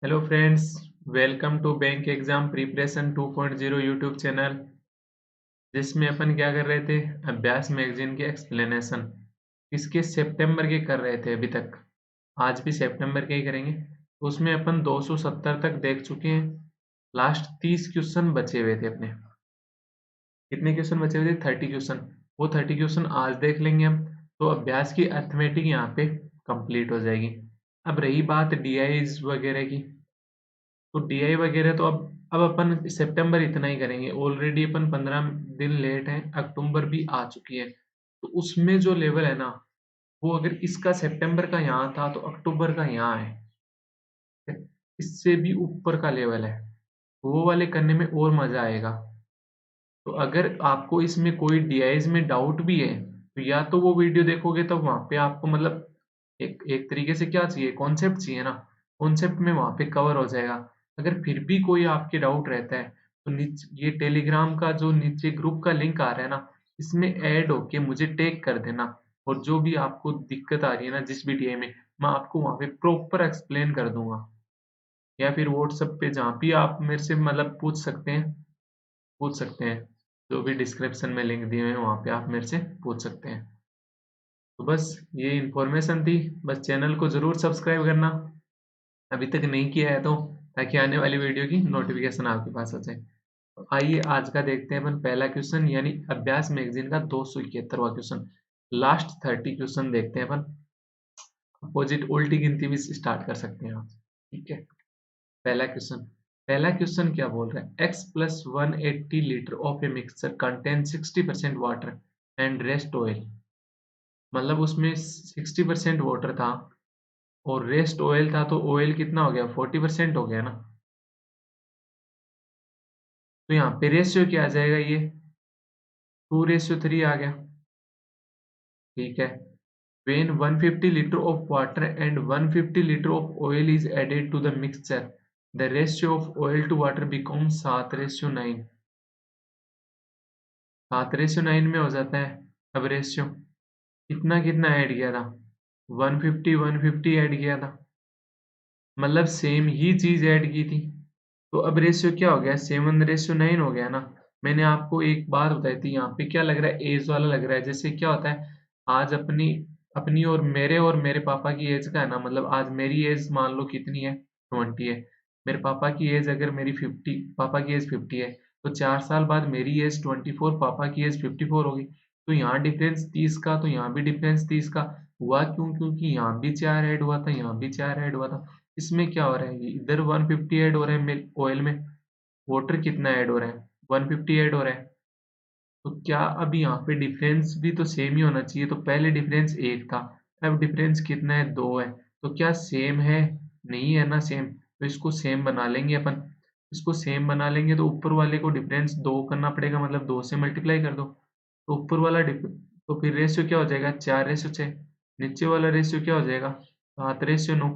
Hello friends, welcome to bank exam preparation 2.0 YouTube channel. जिसमें अपन क्या कर रहे थे, अभ्यास मैगजीन के एक्सप्लेनेशन इसके सितंबर के कर रहे थे अभी तक। आज भी सितंबर के ही करेंगे। तो उसमें अपन 270 तक देख चुके हैं। लास्ट 30 क्वेश्चन बचे हुए थे अपने। कितने क्वेश्चन बचे हुए थे? 30 क्वेश्चन। वो 30 क्वेश्चन आज देख लेंगे हम। तो अभ्यास की अर्थमेटिक यहाँ पे कंप्लीट हो जाएगी। अब रही बात डीआईज वगैरह की, तो डीआई वगैरह तो अब अपन सितंबर इतना ही करेंगे। ऑलरेडी अपन 15 दिन लेट हैं, अक्टूबर भी आ चुकी है। तो उसमें जो लेवल है ना, वो अगर इसका सितंबर का यहाँ था तो अक्टूबर का यहाँ है। इससे भी ऊपर का लेवल है। वो वाले करने में और मजा आएगा। तो अगर आपको इसमें कोई डीआईज में डाउट भी है तो या तो वो वीडियो देखोगे, तो वहां पे आपको मतलब एक एक तरीके से क्या चाहिए, कॉन्सेप्ट चाहिए ना। कॉन्सेप्ट में वहां पे कवर हो जाएगा। अगर फिर भी कोई आपके डाउट रहता है तो नीचे ये टेलीग्राम का जो नीचे ग्रुप का लिंक आ रहा है ना, इसमें ऐड होके मुझे टैग कर देना। और जो भी आपको दिक्कत आ रही है ना, जिस भी डीआई में, मैं आपको वहां पे प्रॉपर एक्सप्लेन कर दूंगा। या फिर व्हाट्सएप पे जहाँ भी आप मेरे से मतलब पूछ सकते हैं। जो भी डिस्क्रिप्शन में लिंक दिए हुए हैं वहाँ पे आप मेरे से पूछ सकते हैं। तो बस ये इन्फॉर्मेशन थी। बस चैनल को ज़रूर सब्सक्राइब करना अभी तक नहीं किया है तो, ताकि आने वाली वीडियो की नोटिफिकेशन आपके पास आ जाए। तो आइए आज का देखते हैं अपन पहला क्वेश्चन, यानी अभ्यास मैगजीन का 271वां क्वेश्चन। लास्ट 30 क्वेश्चन देखते हैं अपन। अपोजिट उल्टी गिनती भी स्टार्ट कर सकते हैं आप। ठीक है। पहला क्वेश्चन क्या बोल रहा है? x plus 180 litre of a mixture contain 60% water and rest oil. मतलब उसमें 60% वाटर था और रेस्ट ऑयल था, तो ऑयल कितना हो गया? 40% हो गया ना। तो यहाँ पे रेशियो क्या आ जाएगा? ये 2:3 आ गया। ठीक है। When 150 liter of water and 150 liter of oil is added to the mixture, the ratio of oil to water becomes 7:9। 7:9 में हो जाता है। अब रेशियो कितना कितना ऐड किया था? 150 150 ऐड किया था। मतलब सेम ही चीज ऐड की थी। तो अब रेशियो क्या हो गया? 7:9 हो गया ना। मैंने आपको एक बात बताई थी, यहाँ पे क्या लग रहा है? एज वाला लग रहा है। जैसे क्या होता है, आज अपनी अपनी और मेरे पापा की एज का है ना, मतलब आज मेरी एज मान लो कितनी है? 20 है। मेरे पापा की एज अगर मेरी 50, पापा की एज 50 है, तो 4 साल बाद मेरी एज 24, पापा की एज 54 होगी। तो यहाँ डिफरेंस 30 का, तो यहाँ भी डिफरेंस 30 का हुआ। क्यों? क्योंकि यहाँ भी 4 ऐड हुआ था, यहाँ भी 4 ऐड हुआ था। इसमें क्या हो रहा है? इधर 150 ऐड हो रहा है ऑयल में। वाटर कितना ऐड हो रहा है? 150 ऐड हो रहा है। तो क्या अब यहाँ पे डिफरेंस भी तो सेम ही होना चाहिए। तो पहले डिफरेंस 1 था, अब डिफरेंस कितना है? 2 है। तो क्या सेम है? नहीं है ना सेम। तो इसको सेम बना लेंगे अपन। इसको सेम बना लेंगे तो ऊपर वाले को डिफरेंस 2 करना पड़ेगा, मतलब 2 से मल्टीप्लाई कर दो। तो ऊपर वाला तो फिर रेशियो क्या हो जाएगा? 4:6। नीचे वाला रेशियो क्या हो जाएगा? 7:9।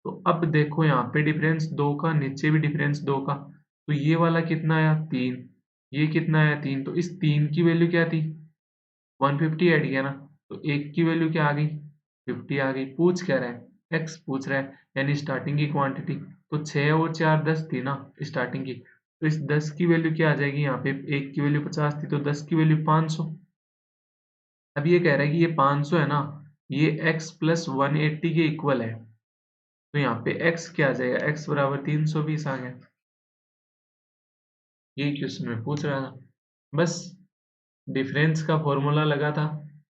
तो अब देखो यहाँ पे डिफरेंस 2 का, नीचे भी डिफरेंस 2 का। तो ये वाला कितना आया? 3। ये कितना आया? 3। तो इस 3 की वैल्यू क्या थी? 150 ऐड किया ना। तो 1 की वैल्यू क्या आ गई? 50 आ गई। पूछ क्या रहा है? x पूछ रहा है, यानी स्टार्टिंग की क्वांटिटी। तो 6 और 4 10 थी ना स्टार्टिंग की। तो इस 10 की वैल्यू क्या आ जाएगी? यहाँ पे 1 की वैल्यू 50 थी, तो 10 की वैल्यू 500। अब ये कह रहा है कि ये 500 है ना, ये x प्लस 180 के इक्वल है। तो यहाँ पे x क्या आ जाएगा? x बराबर 320 आ गया। यही क्वेश्चन में पूछ रहा था। बस डिफरेंस का फॉर्मूला लगा था।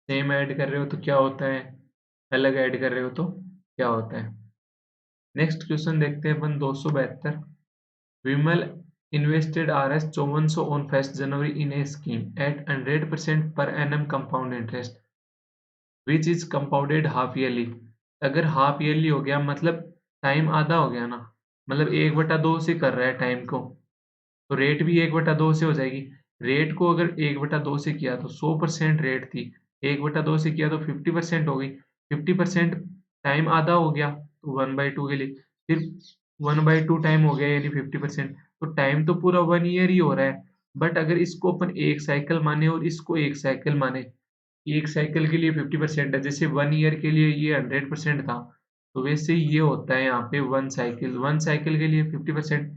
सेम ऐड कर रहे हो तो क्या होता है, अलग ऐड कर रहे हो तो क्या होता है। नेक्स्ट क्वेश्चन देखते हैं अपन। 272। Vimal invested Rs 5400 on 1 January in a scheme at 100% per annum compound interest which is compounded half yearly. अगर हाफ ईयरली हो गया मतलब टाइम आधा हो गया ना, मतलब 1/2 से कर रहा है टाइम को, तो रेट भी 1/2 से हो जाएगी। रेट को अगर 1/2 से किया तो 100% रेट थी, 1/2 से किया तो 50% हो गई। 50% टाइम आधा हो गया तो 1/2 के लिए, फिर 1/2 टाइम हो गया यानी 50%। तो टाइम तो पूरा 1 ईयर ही हो रहा है। बट अगर इसको अपन एक साइकिल माने और इसको एक साइकिल माने, एक साइकिल के लिए 50% है, जैसे 1 ईयर के लिए ये 100% था, तो वैसे ये होता है यहाँ पे 1 साइकिल के लिए 50%।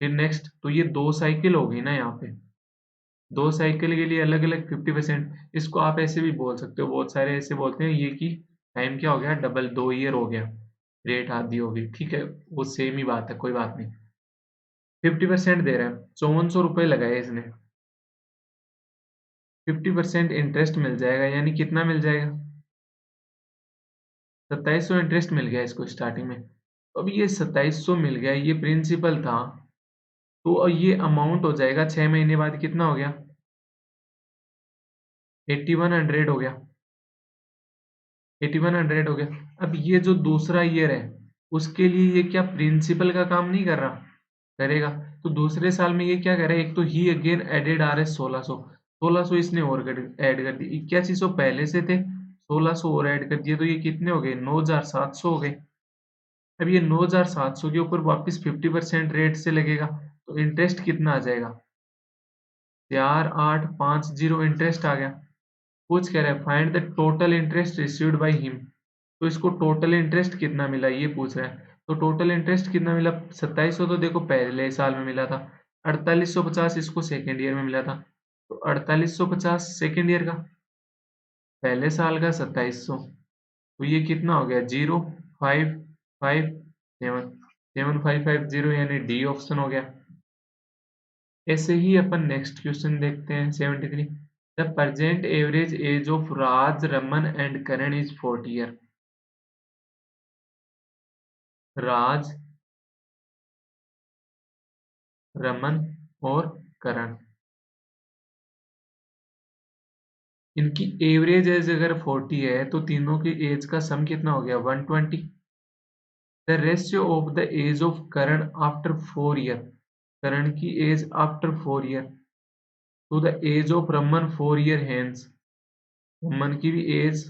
फिर नेक्स्ट तो ये 2 साइकिल हो गई ना यहाँ पे, 2 साइकिल के लिए अलग अलग 50%। इसको आप ऐसे भी बोल सकते हो, बहुत सारे ऐसे बोलते हैं ये कि टाइम क्या हो गया, डबल 2 ईयर हो गया, रेट आधी हो गई, ठीक है वो सेम ही बात है, कोई बात नहीं। 50% दे रहा है, 5400 रुपये लगाए इसने, 50% इंटरेस्ट मिल जाएगा, यानी कितना मिल जाएगा, 2700 इंटरेस्ट मिल गया इसको स्टार्टिंग में। अब ये 2700 मिल गया, ये प्रिंसिपल था, तो ये अमाउंट हो जाएगा 6 महीने बाद, कितना हो गया, 8100 हो गया, 8100 हो गया। अब ये जो दूसरा ईयर है उसके लिए ये क्या प्रिंसिपल का काम नहीं कर रहा, करेगा। तो दूसरे साल में ये क्या करे, एक तो ही अगेन एडेड आ रहे 1600, 1600 इसने और ऐड कर दी, 8100 पहले से थे, 1600 और ऐड कर दिए, तो ये कितने हो गए, 9700 हो गए। अब ये 9700 के ऊपर वापस 50% रेट से लगेगा, तो इंटरेस्ट कितना आ जाएगा, 4850 इंटरेस्ट आ गया। पूछ कह रहा है find the total interest received by him, तो इसको टोटल इंटरेस्ट कितना मिला ये पूछ रहा है। तो टोटल इंटरेस्ट कितना मिला, 2700 तो देखो पहले साल में मिला था, 4850 इसको सेकेंड ईयर में मिला था, तो 4850 सेकेंड ईयर का, पहले साल का 2700, तो ये कितना हो गया, 05557 यानी डी ऑप्शन हो गया। ऐसे ही अपन नेक्स्ट क्वेश्चन देखते हैं 73। The present average age of Raj, Raman and Karan is 40 year. Raj, Raman और करण, इनकी एवरेज एज अगर 40 है तो तीनों की एज का सम कितना हो गया, 120। The ratio of the age of Karan after 4 year, Karan की age after 4 year to the age of Raman 4 year hence, Raman की भी एज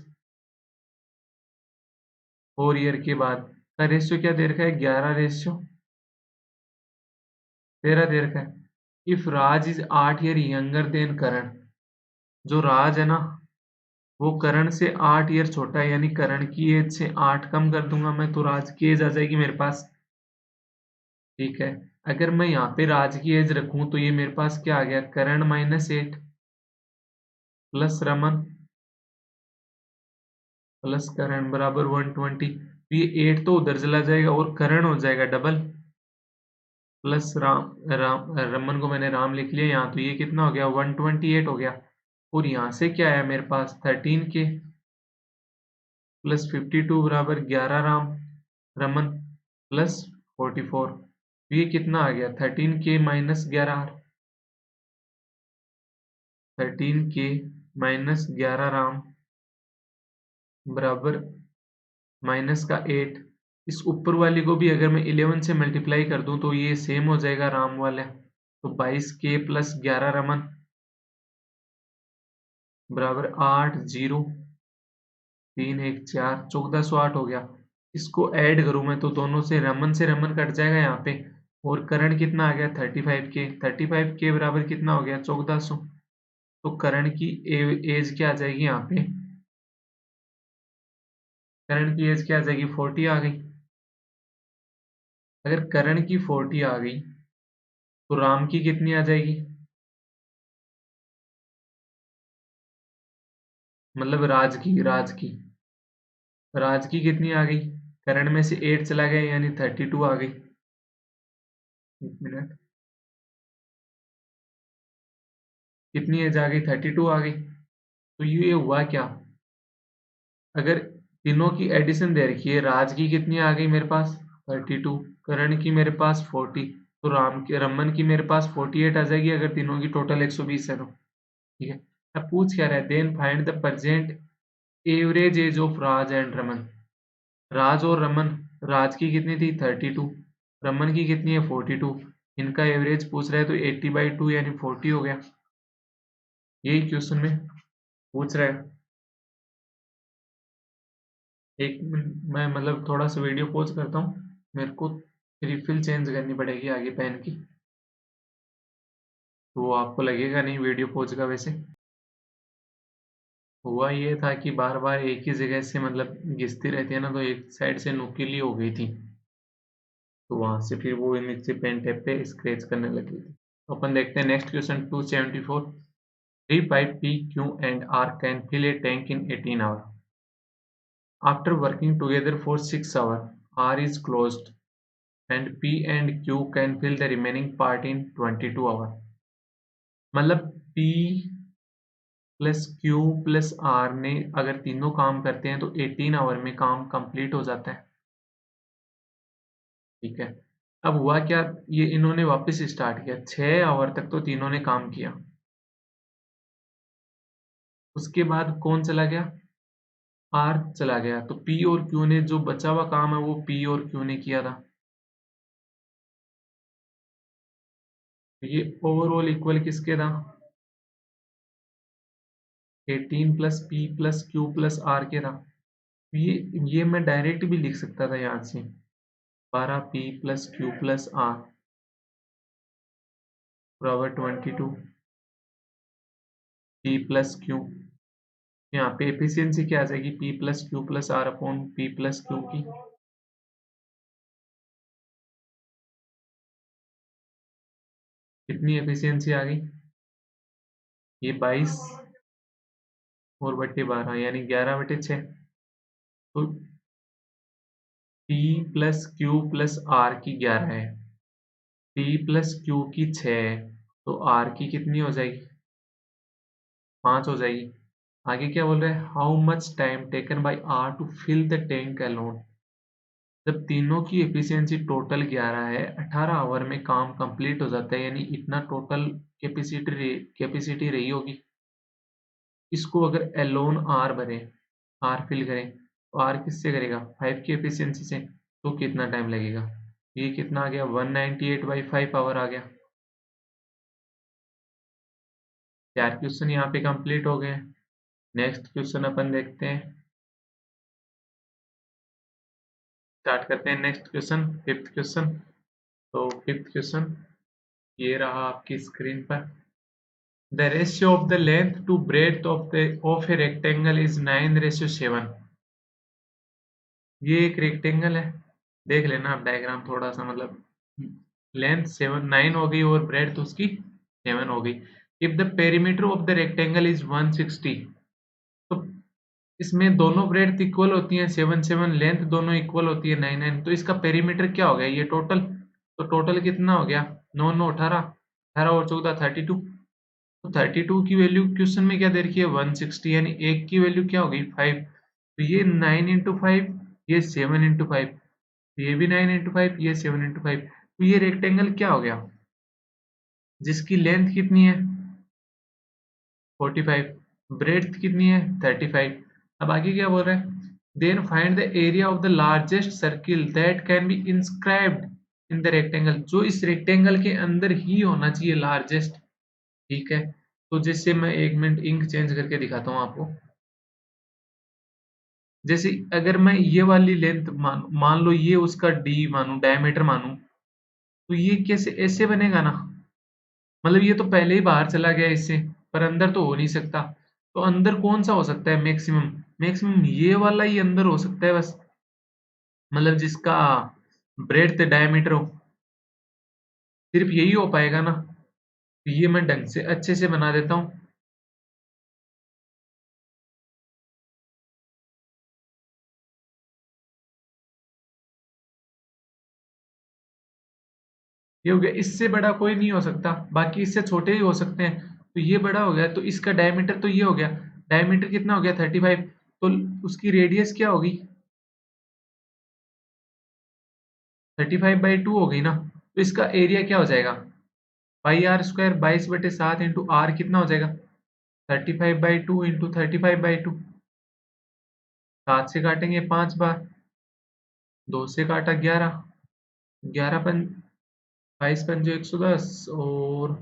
4 ईयर के बाद का रेशियो क्या दे रखा है, 11:13 दे रखा है। If Raj is 8 year younger than Karan, जो राज है ना वो करण से 8 ईयर छोटा है, यानी करण की एज से 8 कम कर दूंगा मैं, तो राज की एज आ जाएगी मेरे पास, ठीक है। अगर मैं यहाँ पे राज की एज रखूं तो ये मेरे पास क्या आ गया, करण -8 प्लस रमन प्लस करण बराबर 120, तो ये 8 तो उधर चला जाएगा और करण हो जाएगा डबल, प्लस रमन को मैंने राम लिख लिया यहाँ, तो ये कितना हो गया, 128 हो गया। और यहाँ से क्या आया मेरे पास, 13 के प्लस 52 बराबर 11 रमन प्लस 44, तो ये कितना आ गया, 13 के माइनस 11, 13 के माइनस 11 राम बराबर माइनस का 8। इस ऊपर वाली को भी अगर मैं 11 से मल्टीप्लाई कर दूं तो ये सेम हो जाएगा राम वाला, तो 22 के प्लस 11 रमन बराबर 8, 0, 3, 1, 4, 1408 हो गया। इसको ऐड करूं मैं तो दोनों से रमन कट जाएगा यहाँ पे, और करण कितना आ गया, 35 के, 35 के बराबर कितना हो गया, 1400। तो करण की एज क्या आ जाएगी यहाँ पे, करण की एज क्या आ जाएगी, 40 आ गई। अगर करण की 40 आ गई तो राम की कितनी आ जाएगी, मतलब राज की कितनी आ गई, करण में से 8 चला गया यानी 32 आ गई। एक मिनट, कितनी एज आ गई, 32 आ गई। तो ये हुआ क्या, अगर तीनों की एडिशन दे रखी है, राज की कितनी आ गई मेरे पास, 32, करण की मेरे पास 40, तो रमन की मेरे पास 48 आ जाएगी, अगर तीनों की टोटल 120 है तो, ठीक है। अब पूछ क्या रहा है, then find the present average age of Raj and Raman. Raj और रमन, राज की कितनी थी, 32, रमन की कितनी है, 42, इनका एवरेज पूछ रहा है, तो 80/2 यानी 40 हो गया, यही क्वेश्चन में पूछ रहा है। एक मिनट मैं मतलब थोड़ा सा वीडियो पॉज करता हूँ, मेरे को रिफिल चेंज करनी पड़ेगी आगे पेन की, तो आपको लगेगा नहीं वीडियो पॉज का वैसे। हुआ ये था कि बार बार एक ही जगह से मतलब घिसती रहती है ना, तो एक साइड से नुकीली हो गई थी, तो वहां से फिर वो नीचे पेन टेप पे स्क्रैच करने लगी थी। तो अपन देखते हैं next question 274। Three pipe P Q and R can fill a tank in 18 hour. After working together for 6 hour, R is closed and P and Q can fill the remaining part in 22 hour. मतलब P plus Q plus R ने अगर तीनों काम करते हैं तो 18 our में काम कंप्लीट हो जाता है। ठीक है, अब हुआ क्या, ये इन्होंने वापस स्टार्ट किया, 6 आवर तक तो तीनों ने काम किया। उसके बाद कौन चला गया, R चला गया, तो P और Q ने जो बचा हुआ काम है वो P और Q ने किया था। तो ये ओवरऑल इक्वल किसके था, 18 plus P plus Q plus R के था। ये मैं डायरेक्ट भी लिख सकता था यहाँ से, 12P plus Q plus R बराबर 22 P प्लस Q। यहाँ पे एफिशिएंसी क्या आ जाएगी, P plus Q plus R upon P plus Q की। कितनी एफिशिएंसी आ गई, ये 22 और बट्टे 12 यानी 11/6। तो P plus Q plus R की 11 है, P प्लस Q की 6 है, तो R की कितनी हो जाएगी, 5 हो जाएगी। आगे क्या बोल रहे हैं, how much time taken by R to fill the tank alone. जब तीनों की एफिशिएंसी टोटल 11 है, 18 आवर में काम कंप्लीट हो जाता है, यानी इतना टोटल कैपेसिटी रही होगी। इसको अगर एलोन आर भरे, आर फिल करें, तो आर किससे करेगा, 5 की एफिशिएंसी से, तो कितना टाइम लगेगा, ये कितना आ गया, 198/5 आवर आ गया। 4 क्वेश्चन यहाँ पे कंप्लीट हो गए। नेक्स्ट क्वेश्चन अपन देखते हैं, स्टार्ट करते हैं नेक्स्ट क्वेश्चन, फिफ्थ क्वेश्चन। तो फिफ्थ क्वेश्चन ये रहा आपकी स्क्रीन पर। The ratio of the length to breadth of a rectangle is 9:7। ये एक रेक्टेंगल है, देख लेना आप डायग्राम थोड़ा सा, मतलब लेंथ 9 हो गई और ब्रेड्थ उसकी 7 हो गई। If the perimeter of the rectangle is 160, तो इसमें दोनों ब्रेड्थ इक्वल होती हैं 7 लेंथ दोनों इक्वल होती है 9 तो इसका पेरीमीटर क्या हो गया, ये टोटल, तो टोटल कितना हो गया, 9 9 18, 18 और 14 32। तो 32 की वैल्यू क्वेश्चन में क्या दे रखी है, 160, यानी एक की वैल्यू क्या हो गई, 5। तो ये 9 × 5, ये 7 × 5, ये भी 9 × 5, ये 7 × 5। तो ये रेक्टेंगल क्या हो गया, जिसकी लेंथ कितनी है 45, ब्रेड्थ कितनी है 35। अब आगे क्या बोल रहा है, then find the area of the largest circle that can be inscribed in the rectangle. जो इस रेक्टेंगल के अंदर ही होना चाहिए लार्जेस्ट। ठीक है, तो जैसे मैं 1 मिनट इंक चेंज करके दिखाता हूँ आपको। जैसे अगर मैं ये वाली लेंथ मान लो ये उसका डी मानू, डायमीटर मानू, तो ये कैसे ऐसे बनेगा ना, मतलब ये तो पहले ही बाहर चला गया इससे, पर अंदर तो हो नहीं सकता। तो अंदर कौन सा हो सकता है मैक्सिमम, मैक्सिमम ये वाला ही अंदर हो सकता है बस, मतलब जिसका ब्रेड्थ डायमीटर हो, सिर्फ यही हो पाएगा ना। तो ये मैं ढंग से अच्छे से बना देता हूँ। ये हो गया, इससे बड़ा कोई नहीं हो सकता, बाकी इससे छोटे ही हो सकते हैं। तो ये बड़ा हो गया, तो इसका डायमीटर तो ये हो गया, डायमीटर कितना हो गया 35, तो उसकी रेडियस क्या होगी 35/2 हो गई ना। तो इसका एरिया क्या हो जाएगा, πr² 22/7 इंटू आर कितना हो जाएगा 35/2 इंटू 35/2। 7 से काटेंगे 5 बार, 2 से काटा 11, 11 पन 22 पंजे 110, और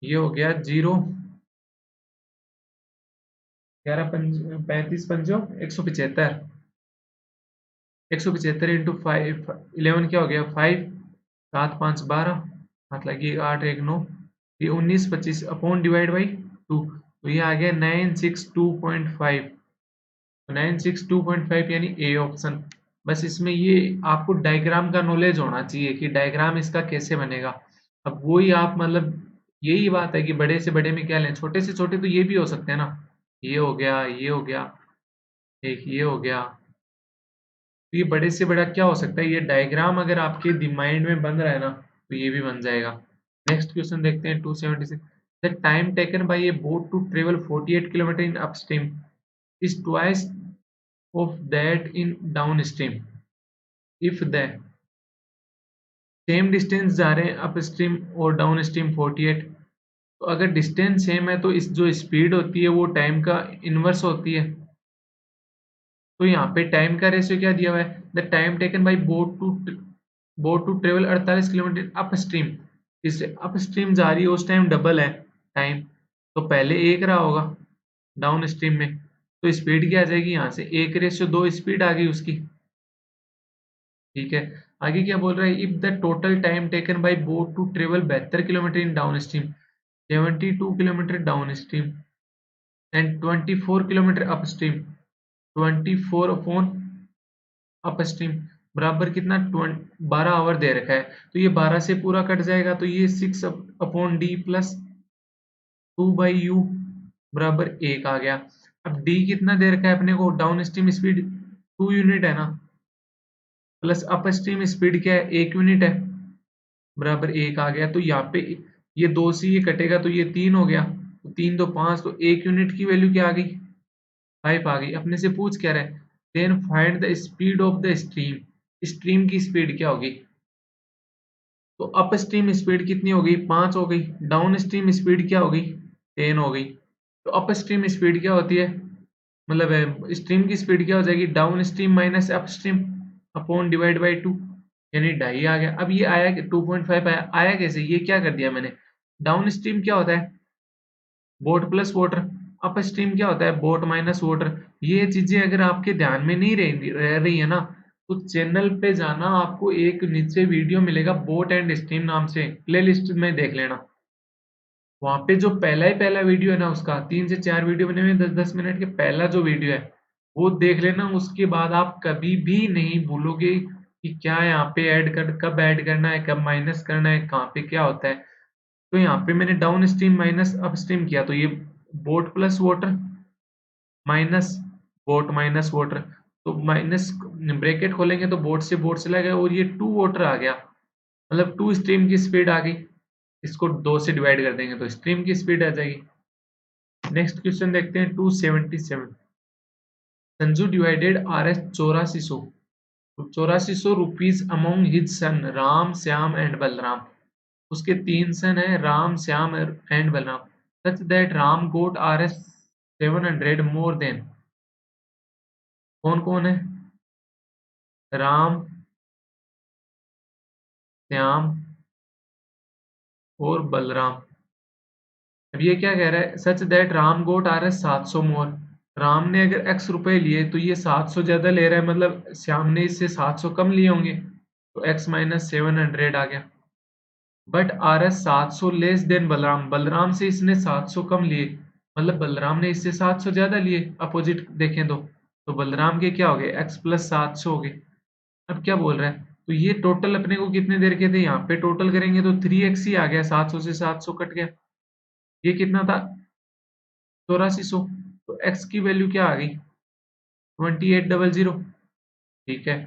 ये हो गया 0, 11 पंज 35 पंजो 175, 175 इंटू 5, 11 क्या हो गया 5, 7 5 12, हाथ लगी 8 1 9, ये 19 25 अपॉन डिवाइड बाई 2। तो ये आ गया 962.5। 962.5 यानी ए ऑप्शन। बस इसमें ये आपको डायग्राम का नॉलेज होना चाहिए कि डायग्राम इसका कैसे बनेगा। अब वही आप मतलब यही बात है कि बड़े से बड़े में क्या लें, छोटे से छोटे तो ये भी हो सकते हैं ना। ये हो गया, ये हो गया, एक ये हो गया। तो ये बड़े से बड़ा क्या हो सकता है, ये डायग्राम अगर आपके माइंड में बन रहा है ना तो ये भी बन जाएगा। नेक्स्ट क्वेश्चन देखते हैं 276। The time taken by a boat to travel 48 kilometre in upstream is twice of that in downstream if the same distance जा रहे हैं अपस्ट्रीम और डाउनस्ट्रीम 48। तो अगर डिस्टेंस सेम है तो इस जो स्पीड होती है वो टाइम का इनवर्स होती है। तो यहाँ पे टाइम का रेशियो क्या दिया हुआ है, the time taken by boat to travel 48 kilometre upstream. इससे अपस्ट्रीम जा रही है उस टाइम डबल है टाइम, तो पहले एक रहा होगा डाउन स्ट्रीम में, तो स्पीड क्या आ जाएगी यहाँ से, एक रेशियो दो स्पीड आ गई उसकी। ठीक है, आगे क्या बोल रहा है, if the total time taken by boat to travel 72 kilometre in downstream, 72 kilometre downstream and 24 kilometre upstream, 24 upon upstream बराबर कितना 12 आवर दे रखा है। तो ये 12 से पूरा कट जाएगा, तो ये 6 अपॉन डी प्लस 2/u बराबर 1 आ गया। अब डी कितना दे रखा है अपने को, डाउन स्ट्रीम स्पीड 2 यूनिट है ना, प्लस अप स्ट्रीम स्पीड क्या है 1 यूनिट है, बराबर 1 आ गया। तो यहाँ पे ये 2 से ये कटेगा तो ये 3 हो गया, तो 3 2 5, तो 1 यूनिट की वैल्यू क्या आ गई, 5 आ गई। अपने से पूछ क्या रहा है, then find the speed of the stream, stream की स्पीड क्या होगी। तो अप स्ट्रीम स्पीड कितनी हो गई, 5 हो गई। डाउन स्ट्रीम स्पीड क्या हो गई, 10 हो गई। तो अप स्ट्रीम स्पीड क्या होती है, मतलब स्ट्रीम की स्पीड क्या हो जाएगी, down stream minus up stream upon divide by 2, यानी 2.5 आ गया। अब ये आया 2.5 आया कैसे, ये क्या कर दिया मैंने, डाउन स्ट्रीम क्या होता है boat plus water, up stream क्या होता है बोट माइनस वाटर। ये चीजें अगर आपके ध्यान में नहीं रह रही है ना, तो चैनल पे जाना, आपको एक नीचे वीडियो मिलेगा बोट एंड स्ट्रीम नाम से, प्लेलिस्ट में देख लेना। वहां पे जो पहला ही पहला वीडियो है ना, उसका 3 से 4 वीडियो बने हुए 10-10 मिनट के, पहला जो वीडियो है वो देख लेना। उसके बाद आप कभी भी नहीं भूलोगे कि क्या यहाँ पे कब ऐड करना है, कब माइनस करना है, कहाँ पे क्या होता है। तो यहाँ पे मैंने down stream minus up stream किया, तो ये boat plus water minus boat minus water, तो माइनस ब्रैकेट खोलेंगे तो बोट से लगा और ये 2 वाटर आ गया, मतलब 2 स्ट्रीम की स्पीड आ गई। इसको 2 से डिवाइड कर देंगे तो स्ट्रीम की स्पीड आ जाएगी। नेक्स्ट क्वेश्चन देखते हैं 277। Sanju divided R S 8400 rupees among his son Ram Shyam and Balram. उसके 3 सन है Ram Shyam and Balram, such that Ram got R S 700 more than. कौन कौन है, राम श्याम और बलराम। अब ये क्या कह रहा है, such that Ram got R S 700 more. Ram ने अगर x रुपए लिए तो ये 700 ज्यादा ले रहा है, मतलब श्याम ने इससे 700 कम लिए होंगे, तो x माइनस 700 आ गया। But are S 700 less than Balram, Balram से इसने 700 कम लिए, मतलब बलराम ने इससे 700 ज्यादा लिए, अपोजिट देखें तो बलराम के क्या हो गए x प्लस 700 हो गए। अब क्या बोल रहा है, तो ये टोटल अपने को कितने देर के थे, यहाँ पे टोटल करेंगे तो 3x ही आ गया, 700 से 700 कट गया, ये कितना था 8400। तो x की वैल्यू क्या आ गई 2800। ठीक है,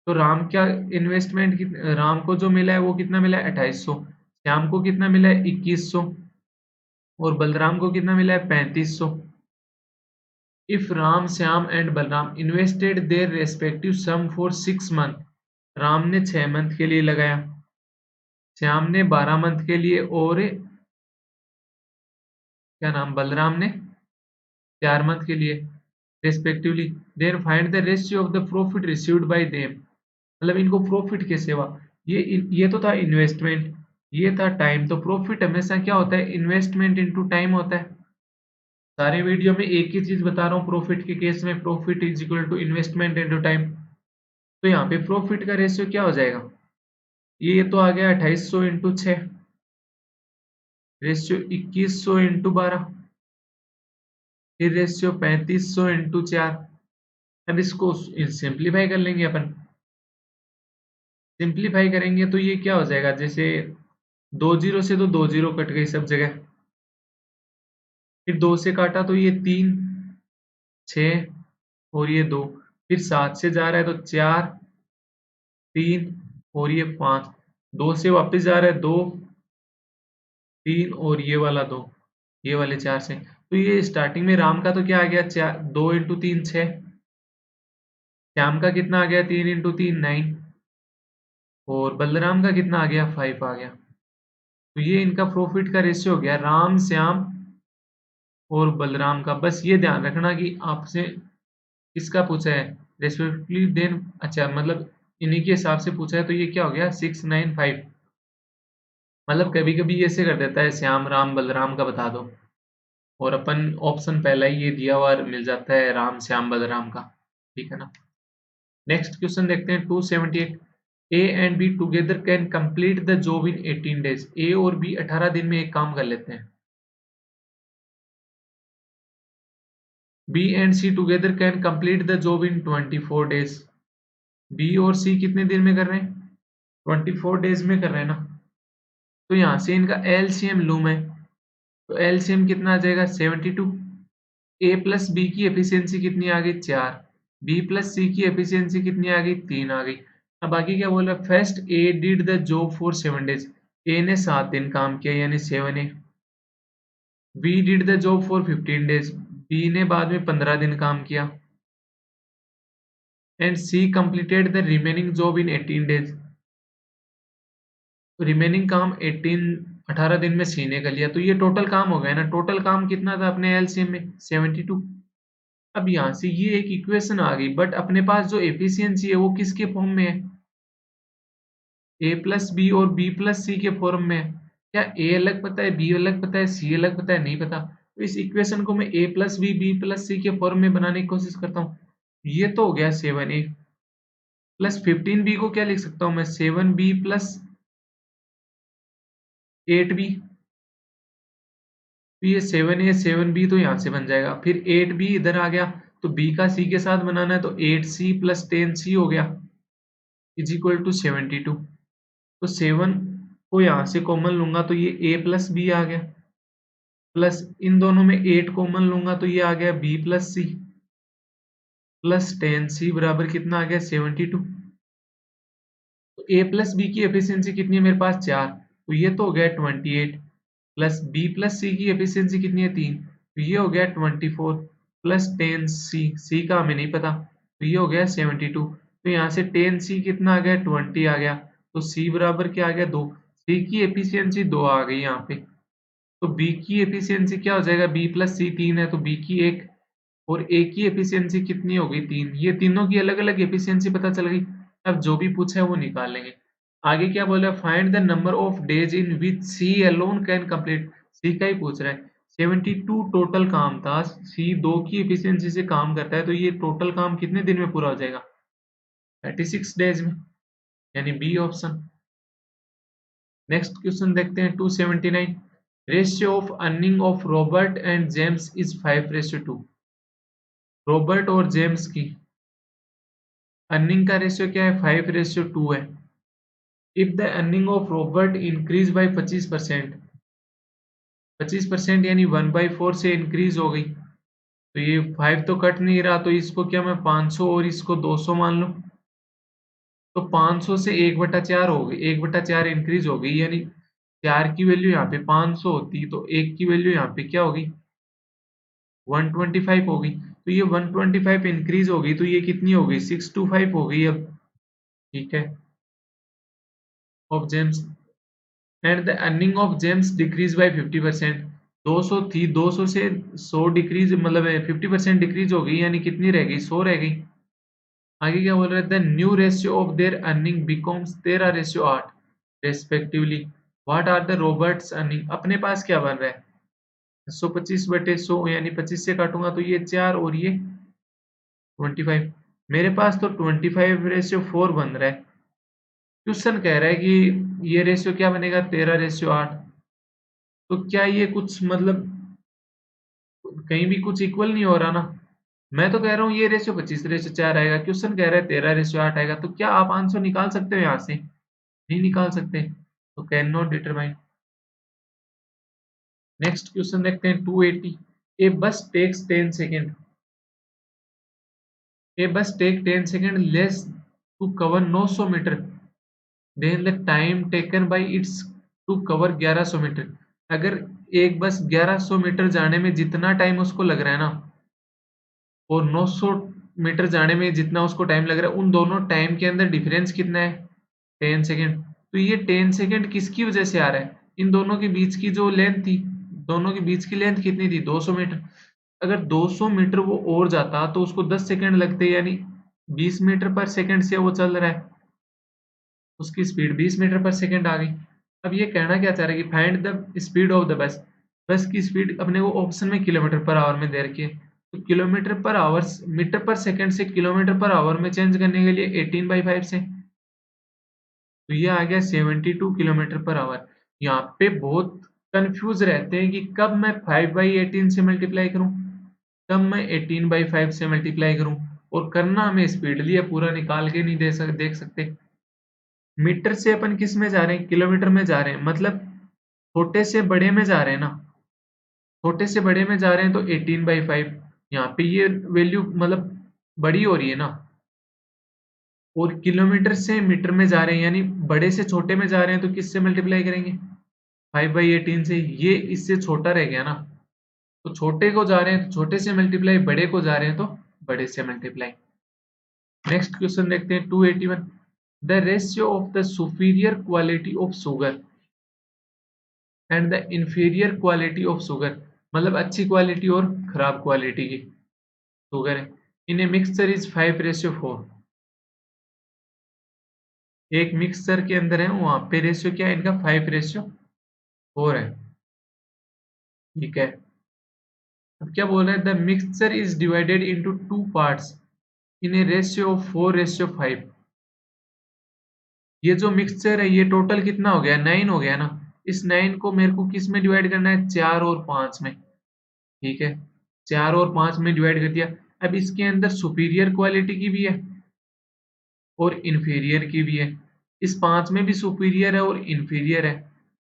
तो राम क्या इन्वेस्टमेंट, राम को जो मिला है वो कितना मिला है 2800, श्याम को कितना मिला है 2100 और बलराम को कितना मिला है 3500। If Ram Shyam and Balram invested their respective sum for 6 month, Ram ने 6 मंथ के लिए लगाया, श्याम ने 12 मंथ के लिए, और क्या नाम बलराम ने 4 मंथ के लिए respectively, then find the ratio of the profit received by them. मतलब इनको प्रॉफिट कैसे हुआ, ये तो था इन्वेस्टमेंट, ये था टाइम। तो प्रॉफिट हमेशा क्या होता है, इन्वेस्टमेंट इनटू टाइम होता है। सारे वीडियो में एक ही चीज बता रहा हूँ, प्रॉफिट के केस में profit is equal to investment into time. तो यहाँ पे प्रॉफिट का रेशियो क्या हो जाएगा, ये तो आ गया 2800 इंटू 6, रेशियो 2100 इंटू 12, फिर रेशियो 3500 इंटू 4। अब इसको सिंप्लीफाई कर लेंगे अपन। सिंप्लीफाई करेंगे तो ये क्या हो जाएगा, जैसे 2 जीरो से तो 2 जीरो कट गई सब जगह, फिर 2 से काटा तो ये 3, 6 और ये 2, फिर 7 से जा रहा है तो 4, 3 और ये 5, 2 से वापस जा रहा है 2, 3 और ये वाला 2, ये वाले 4 से। तो ये स्टार्टिंग में राम का तो क्या आ गया, 4, 2 इंटू 3 6, श्याम का कितना आ गया, 3 इंटू 3 9, और बलराम का कितना आ गया, 5 आ गया। तो ये इनका प्रॉफिट का रेशियो हो गया, राम, श्याम और बलराम का। बस ये ध्यान रखना कि आपसे किसका पूछा है रेस्पेक्टिवली, देन अच्छा मतलब इन्हीं के हिसाब से पूछा है, तो ये क्या हो गया 6 9 5। मतलब कभी कभी ऐसे कर देता है, श्याम राम बलराम का बता दो, और अपन ऑप्शन पहला ही ये दिया हुआ मिल जाता है राम श्याम बलराम का। ठीक है ना। नेक्स्ट क्वेश्चन देखते हैं 278। A and B together can complete the job in 18 days. A और बी 18 दिन में एक काम कर लेते हैं। B and C together can complete the job in 24 days. B और सी कितने दिन में कर रहे हैं, 24 डेज में कर रहे हैं ना। तो यहाँ से इनका एलसीएम लूम है, तो एलसीएम कितना आ जाएगा 72। ए प्लस बी की एफिशिएंसी कितनी आ गई 4, बी प्लस सी की एफिशिएंसी कितनी आ गई 3 आ गई। अब आगे क्या बोला, first A did the job for 7 days. A ने 7 दिन काम किया यानी 7 A. B did the job for 15 days. B ने बाद में 15 दिन काम किया। And C completed the remaining job in 18 days. Remaining काम 18 दिन में सी ने कर लिया। तो ये टोटल काम हो गया ना। टोटल काम कितना था अपने एलसीएम में 72। अब यहाँ से ये एक इक्वेशन आ गई, बट अपने पास जो एफिशिएंसी है वो किसके फॉर्म में है, ए प्लस बी और बी प्लस सी के फॉर्म में है। क्या ए अलग पता है, बी अलग पता है, सी अलग पता है, नहीं पता। तो इस इक्वेशन को मैं ए प्लस बी प्लस सी के फॉर्म में बनाने की कोशिश करता हूँ। ये तो हो गया 7 ए प्लस 15 बी को क्या लिख सकता हूँ मैं, 7 बी प्लस 8 बी। तो ये 7 ए 7 बी तो यहाँ से बन जाएगा, फिर 8 बी इधर आ गया, तो बी का सी के साथ बनाना है, तो 8 सी प्लस 10 सी हो गया इज इक्वल टू 72। तो 7 को यहाँ से कॉमन लूंगा तो ये ए प्लस बी आ गया, प्लस इन दोनों में 8 कॉमन लूंगा तो ये आ गया बी प्लस सी, प्लस 10 सी बराबर कितना आ गया 72। तो ए प्लस बी की एफिशिएंसी कितनी है मेरे पास 4, तो ये तो हो गया 28, प्लस बी प्लस सी की एफिशिएंसी कितनी है 3, तो ये हो गया 24, प्लस 10 सी, सी का हमें नहीं पता, तो ये हो गया 72। तो यहाँ से 10 सी कितना आ गया 20 आ गया, तो सी बराबर क्या आ गया 2। सी की एफिशिएंसी 2 आ गई यहाँ पे, तो बी की एफिशिएंसी क्या हो जाएगा, बी प्लस सी 3 है तो बी की 1, और ए की एफिशिएंसी कितनी हो गई 3। ये तीनों की अलग अलग एफिशिएंसी पता चल गई। अब जो भी पूछा है वो निकाल लेंगे। आगे क्या बोला, find the number of days in which C alone can complete. C का ही पूछ रहा है। 72 टोटल काम था, सी 2 की एफिशिएंसी से काम करता है, तो ये टोटल काम कितने दिन में पूरा हो जाएगा 36 डेज में, यानी बी ऑप्शन। नेक्स्ट क्वेश्चन देखते हैं 279। Ratio of earning of Robert and James is 5:2। Robert और जेम्स की अर्निंग का रेशियो क्या है 5:2 है। If the earning of Robert increase by 25%, 25% यानी 1/4 से इंक्रीज हो गई, तो ये 5 तो कट नहीं रहा, तो इसको क्या मैं 500 और इसको 200 मान लूं, तो 500 से 1/4 हो गई, 1/4 इंक्रीज हो गई, यानी 4 की वैल्यू यहाँ पे 500 होती, तो 1 की वैल्यू यहाँ पे क्या होगी 125 होगी। तो ये 125 इंक्रीज हो गई, तो ये कितनी हो गई 625 हो गई अब। ठीक है, of James and the earning of James decrease by 50%। 200 थी, 200 से 100 डिक्रीज मतलब 50% डिक्रीज हो गई, यानी कितनी रह गई 100 रह गई। आगे क्या बोल रहा है, the new ratio of their earning becomes 13:8 respectively. What are the Roberts earning. अपने पास क्या बन रहा है 125/100, यानी 25 से काटूंगा तो ये 4 और ये 25। मेरे पास तो 25:4 बन रहा है। क्वेश्चन कह रहा है कि ये रेशियो क्या बनेगा 13:8। तो क्या ये कुछ मतलब कहीं भी कुछ इक्वल नहीं हो रहा ना। मैं तो कह रहा हूँ ये रेशियो 25:4 आएगा, क्वेश्चन कह रहा है 13:8 आएगा, तो क्या आप आंसर निकाल सकते हो यहाँ से? नहीं निकाल सकते, तो can not determine. Next question देखते हैं 280। ए बस takes 10 second, a bus take 10 second less to cover 900 metre then the time taken by its to cover 1100 metre. अगर एक बस 1100 मीटर जाने में जितना टाइम उसको लग रहा है ना, और 900 मीटर जाने में जितना उसको टाइम लग रहा है, उन दोनों टाइम के अंदर डिफरेंस कितना है? 10 सेकेंड। तो ये 10 सेकेंड किसकी वजह से आ रहा है? इन दोनों के बीच की जो लेंथ थी, दोनों के बीच की लेंथ कितनी थी? 200 मीटर। अगर 200 मीटर वो और जाता तो उसको 10 सेकेंड लगते, यानी 20 मीटर पर सेकेंड से वो चल रहा है, उसकी स्पीड 20 मीटर पर सेकेंड आ गई। अब ये कहना क्या चाह रहा है कि find the speed of the bus. बस की स्पीड अपने को ऑप्शन में किलोमीटर पर आवर में दे रखी है, तो किलोमीटर पर आवर मीटर पर सेकेंड से किलोमीटर पर आवर में चेंज करने के लिए 18/5 से, तो ये आ गया 72 किलोमीटर पर आवर। यहाँ पे बहुत कंफ्यूज रहते हैं कि कब मैं 5/18 से मल्टीप्लाई करूँ, कब मैं 18/5 से मल्टीप्लाई करूँ, और करना हमें स्पीडली है, पूरा निकाल के नहीं देख सकते। मीटर से अपन किस में जा रहे हैं? किलोमीटर में जा रहे हैं, मतलब छोटे से बड़े में जा रहे हैं ना, छोटे से बड़े में जा रहे हैं, तो 18/5। यहाँ पे ये वैल्यू मतलब बड़ी हो रही है ना, और किलोमीटर से मीटर में जा रहे हैं, यानी बड़े से छोटे में जा रहे हैं, तो किससे मल्टीप्लाई करेंगे? 5/18 से। ये इससे छोटा रह गया ना, तो छोटे को जा रहे हैं तो छोटे से मल्टीप्लाई, बड़े को जा रहे हैं तो बड़े से मल्टीप्लाई। नेक्स्ट क्वेश्चन देखते हैं 281। The ratio of the superior quality of sugar and the inferior quality of sugar, मतलब अच्छी क्वालिटी और खराब क्वालिटी की शुगर है, इन ए मिक्सचर इज 5:4। एक मिक्सचर के अंदर है, वहां पे रेशियो क्या है इनका? 5:4 है। ठीक है, अब क्या बोल रहा है? The mixture is divided into 2 parts in A ratio of 4:5। ये जो मिक्सचर है ये टोटल कितना हो गया? 9 हो गया ना। इस 9 को मेरे को किस में डिवाइड करना है? 4 और 5 में। ठीक है, 4 और 5 में डिवाइड कर दिया। अब इसके अंदर सुपीरियर क्वालिटी की भी है और इंफीरियर की भी है। इस 5 में भी सुपीरियर है और इंफीरियर है।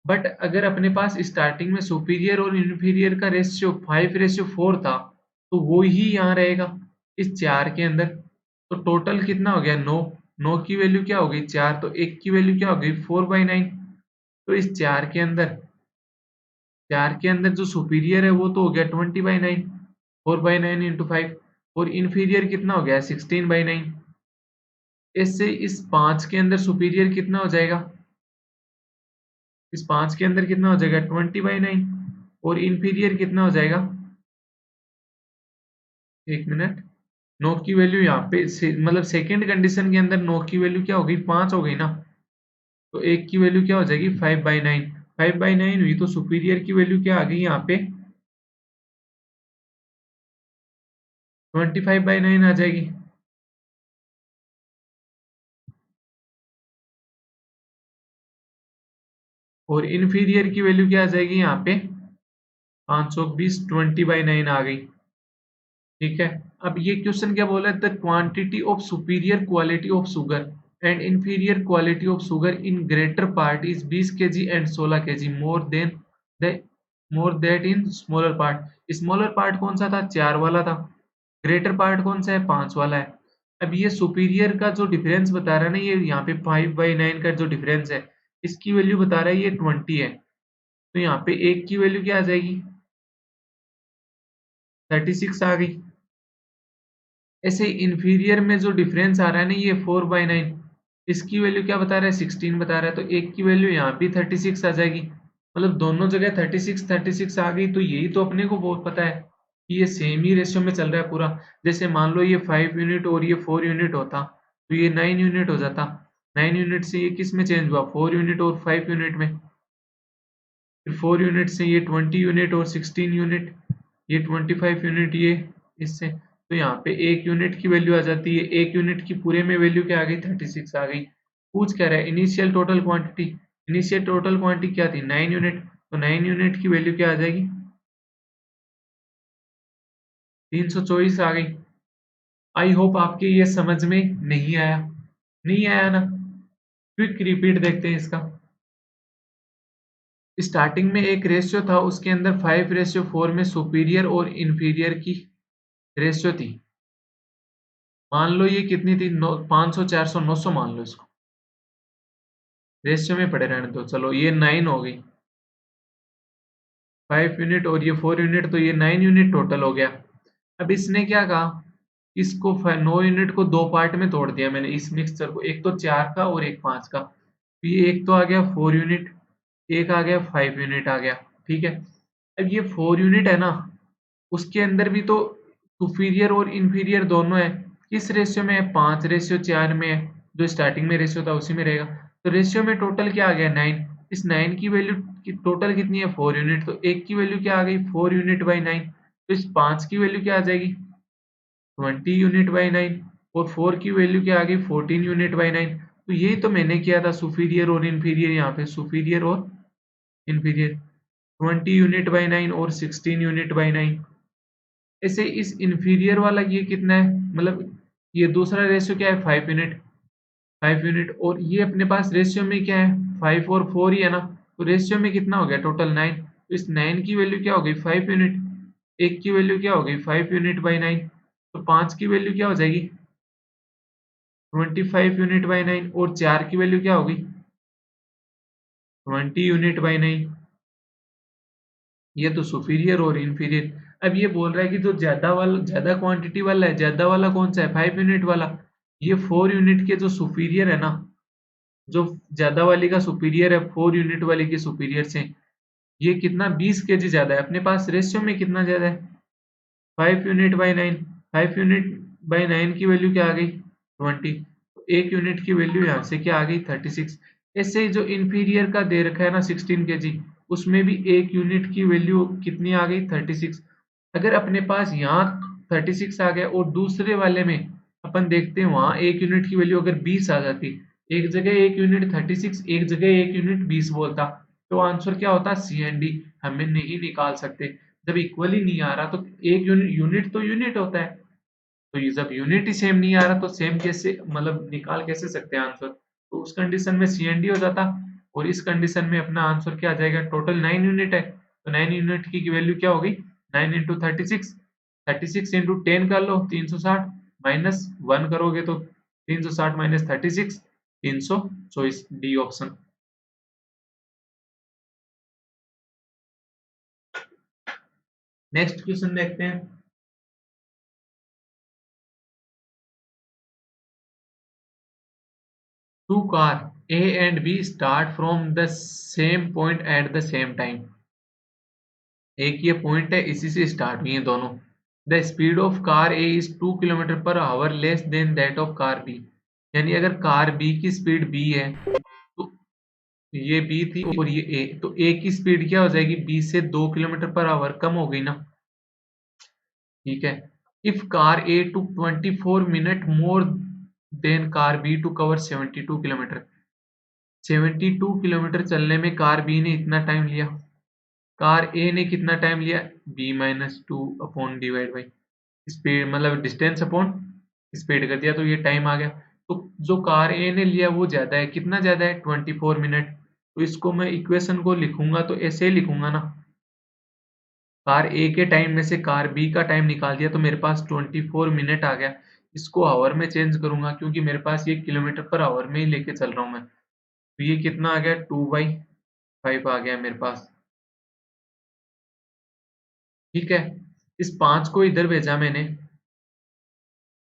बट अगर अपने पास स्टार्टिंग में सुपीरियर और इंफीरियर का रेशियो 5:4 था, तो वो ही यहाँ रहेगा इस 4 के अंदर। तो टोटल कितना हो गया? 9। 9 की वैल्यू क्या हो गई? 4। तो 1 की वैल्यू क्या हो गई? 4/9। तो इस 4 के अंदर जो सुपीरियर है वो तो हो गया 20/9, 4/9 इंटू 5। और इंफीरियर कितना हो गया? 16/9। इससे इस 5 के अंदर सुपीरियर कितना हो जाएगा? इस 5 के अंदर कितना हो जाएगा? 20/9। और इंफीरियर कितना हो जाएगा? एक मिनट, 9 की वैल्यू यहाँ पे मतलब सेकेंड कंडीशन के अंदर 9 की वैल्यू क्या हो गई? 5 हो गई ना। तो 1 की वैल्यू क्या हो जाएगी? 5/9। 5/9 हुई तो सुपीरियर की वैल्यू क्या आ गई यहाँ पे? 25/9 आ जाएगी। और इंफीरियर की वैल्यू क्या आ जाएगी यहाँ पे? 520, 20/9 आ गई। ठीक है, अब ये क्वेश्चन क्या बोला है? The quantity of superior quality of sugar and inferior quality of sugar in greater part is 20 kg and 16 kg more that in smaller part. Smaller part कौन सा था? 4 वाला था। ग्रेटर पार्ट कौन सा है? 5 वाला है। अब ये सुपीरियर का जो डिफरेंस बता रहा है ना, ये यहाँ पे 5/9 का जो डिफरेंस है, इसकी वैल्यू बता रहा है ये 20 है। तो यहाँ पे 1 की वैल्यू क्या आ जाएगी? 36 आ गई। ऐसे इंफीरियर में जो डिफरेंस आ रहा है ना, ये 4/9, इसकी वैल्यू क्या बता रहा है? 16 बता रहा है। तो 1 की वैल्यू यहाँ भी 36 आ जाएगी। मतलब दोनों जगह 36 आ गई। तो यही तो अपने को बहुत पता है कि ये सेम ही रेशियो में चल रहा है पूरा। जैसे मान लो ये 5 यूनिट और ये 4 यूनिट होता, तो ये 9 यूनिट हो जाता। 9 यूनिट से ये किस में चेंज हुआ? 4 यूनिट और 5 यूनिट में। फिर 4 यूनिट से ये 20 यूनिट और 16 यूनिट, ये 25 यूनिट, ये इससे। तो यहाँ पे 1 यूनिट की वैल्यू आ जाती है। 1 यूनिट की पूरे में वैल्यू क्या आ गई? 36 आ गई। पूछ क्या रहा है? Initial total quantity. Initial total quantity क्या थी? 9 यूनिट। तो 9 यूनिट की वैल्यू क्या आ जाएगी? 324 आ गई। आई होप आपके ये समझ में नहीं आया, नहीं आया ना? क्विक रिपीट देखते हैं इसका। स्टार्टिंग में एक रेशियो था, उसके अंदर 5:4 में सुपीरियर और इंफीरियर की रेशियो थी। मान लो ये कितनी थी, 500, 400, 900 मान लो इसको, रेशियो में पड़े रहने दो। चलो ये 9 हो गई, 5 यूनिट और ये 4 यूनिट, तो ये 9 यूनिट टोटल हो गया। अब इसने क्या कहा, इसको 9 यूनिट को दो पार्ट में तोड़ दिया मैंने इस मिक्सचर को, एक तो 4 का और एक 5 का। तो ये एक तो आ गया 4 यूनिट, एक आ गया 5 यूनिट आ गया, ठीक है। अब ये 4 यूनिट है ना, उसके अंदर भी तो सुपीरियर और इंफीरियर दोनों है। किस रेशियो में है, 5:4 में है, जो स्टार्टिंग में रेशियो था उसी में रहेगा। तो रेशियो में टोटल क्या आ गया, 9। इस 9 की वैल्यू टोटल कितनी है, 4 यूनिट। तो एक की वैल्यू क्या आ गई, 4 यूनिट बाई 9। तो इस 5 की वैल्यू क्या आ जाएगी, 20 यूनिट बाई 9। और 4 की वैल्यू क्या आ गई, 14 यूनिट बाई 9। तो यही तो मैंने किया था, सुपीरियर और इंफीरियर, यहाँ पे सुपीरियर और इंफीरियर, 20 यूनिट बाई 9 और 16 यूनिट बाई 9। ऐसे इस इंफीरियर वाला ये कितना है, मतलब ये दूसरा रेशियो क्या है, 5 यूनिट, 5 यूनिट। और ये अपने पास रेशियो में क्या है, 5 और 4 ही है ना। तो रेशियो में कितना हो गया, टोटल 9। तो इस 9 की वैल्यू क्या हो गई, 5 यूनिट। एक की वैल्यू क्या हो गई, 5 यूनिट बाई 9। तो 5 की वैल्यू क्या हो जाएगी, 25 यूनिट बाई 9। और 4 की वैल्यू क्या होगी, 20 यूनिट बाई 9। ये तो सुपीरियर और इंफीरियर। अब ये बोल रहा है कि जो ज्यादा क्वांटिटी वाला है, ज्यादा वाला कौन सा है, 5 यूनिट वाला। ये 4 यूनिट के जो सुपीरियर है ना, जो ज्यादा वाली का सुपीरियर है 4 यूनिट वाली के सुपीरियर से, ये कितना 20 केजी ज्यादा है। अपने पास रेशियो में कितना ज्यादा है, 5 यूनिट बाई 9। 5 यूनिट बाई 9 की वैल्यू क्या आ गई, 20। एक यूनिट की वैल्यू यहाँ से क्या आ गई, 36। ऐसे ही जो इंफीरियर का दे रखा है ना 16 केजी, उसमें भी एक यूनिट की वैल्यू कितनी आ गई, 36। अगर अपने पास यहाँ 36 आ गया और दूसरे वाले में अपन देखते हैं वहां एक यूनिट की वैल्यू अगर 20 आ जाती, एक जगह एक यूनिट 36, एक जगह एक यूनिट 20 बोलता, तो आंसर क्या होता, सी एंड डी। हमें नहीं निकाल सकते। जब इक्वली नहीं आ रहा तो एक यूनिट, यूनिट तो यूनिट होता है, तो ये जब यूनिट ही सेम नहीं आ रहा तो सेम कैसे, मतलब निकाल कैसे सकते हैं आंसर। तो उस कंडीशन में सी एंड डी हो जाता। और इस कंडीशन में अपना आंसर क्या आ जाएगा, टोटल 9 यूनिट है, तो 9 यूनिट की वैल्यू क्या होगी, 9 इंटू 36, 36 इंटू 10 कर लो 360, माइनस 1 करोगे तो 360 minus 36, 324, D option. Next question देखते हैं। Two car A and B start from the same point at the same time. एक ये पॉइंट है, इसी से स्टार्ट हुई है दोनों। The speed of car A is 2 kilometre per hour less than that of car B. यानी अगर कार बी की स्पीड बी है, तो ये बी थी और ये ए, तो ए की स्पीड क्या हो जाएगी, बी से 2 किलोमीटर पर आवर कम हो गई ना, ठीक है। If car A took 24 minute more than car B to cover 72 kilometre, 72 kilometre चलने में कार बी ने इतना टाइम लिया, कार ए ने कितना टाइम लिया, B minus two upon divide by speed, मतलब डिस्टेंस अपॉन स्पीड कर दिया, तो ये टाइम आ गया। तो जो कार ए ने लिया वो ज्यादा है, कितना ज्यादा है, 24 मिनट। तो इसको मैं इक्वेशन को लिखूंगा तो ऐसे ही लिखूंगा ना, कार ए के टाइम में से कार बी का टाइम निकाल दिया तो मेरे पास 24 मिनट आ गया। इसको आवर में चेंज करूंगा क्योंकि मेरे पास ये किलोमीटर पर आवर में ही लेके चल रहा हूँ मैं। तो ये कितना आ गया, 2/5 आ गया मेरे पास, ठीक है। इस 5 को इधर भेजा मैंने,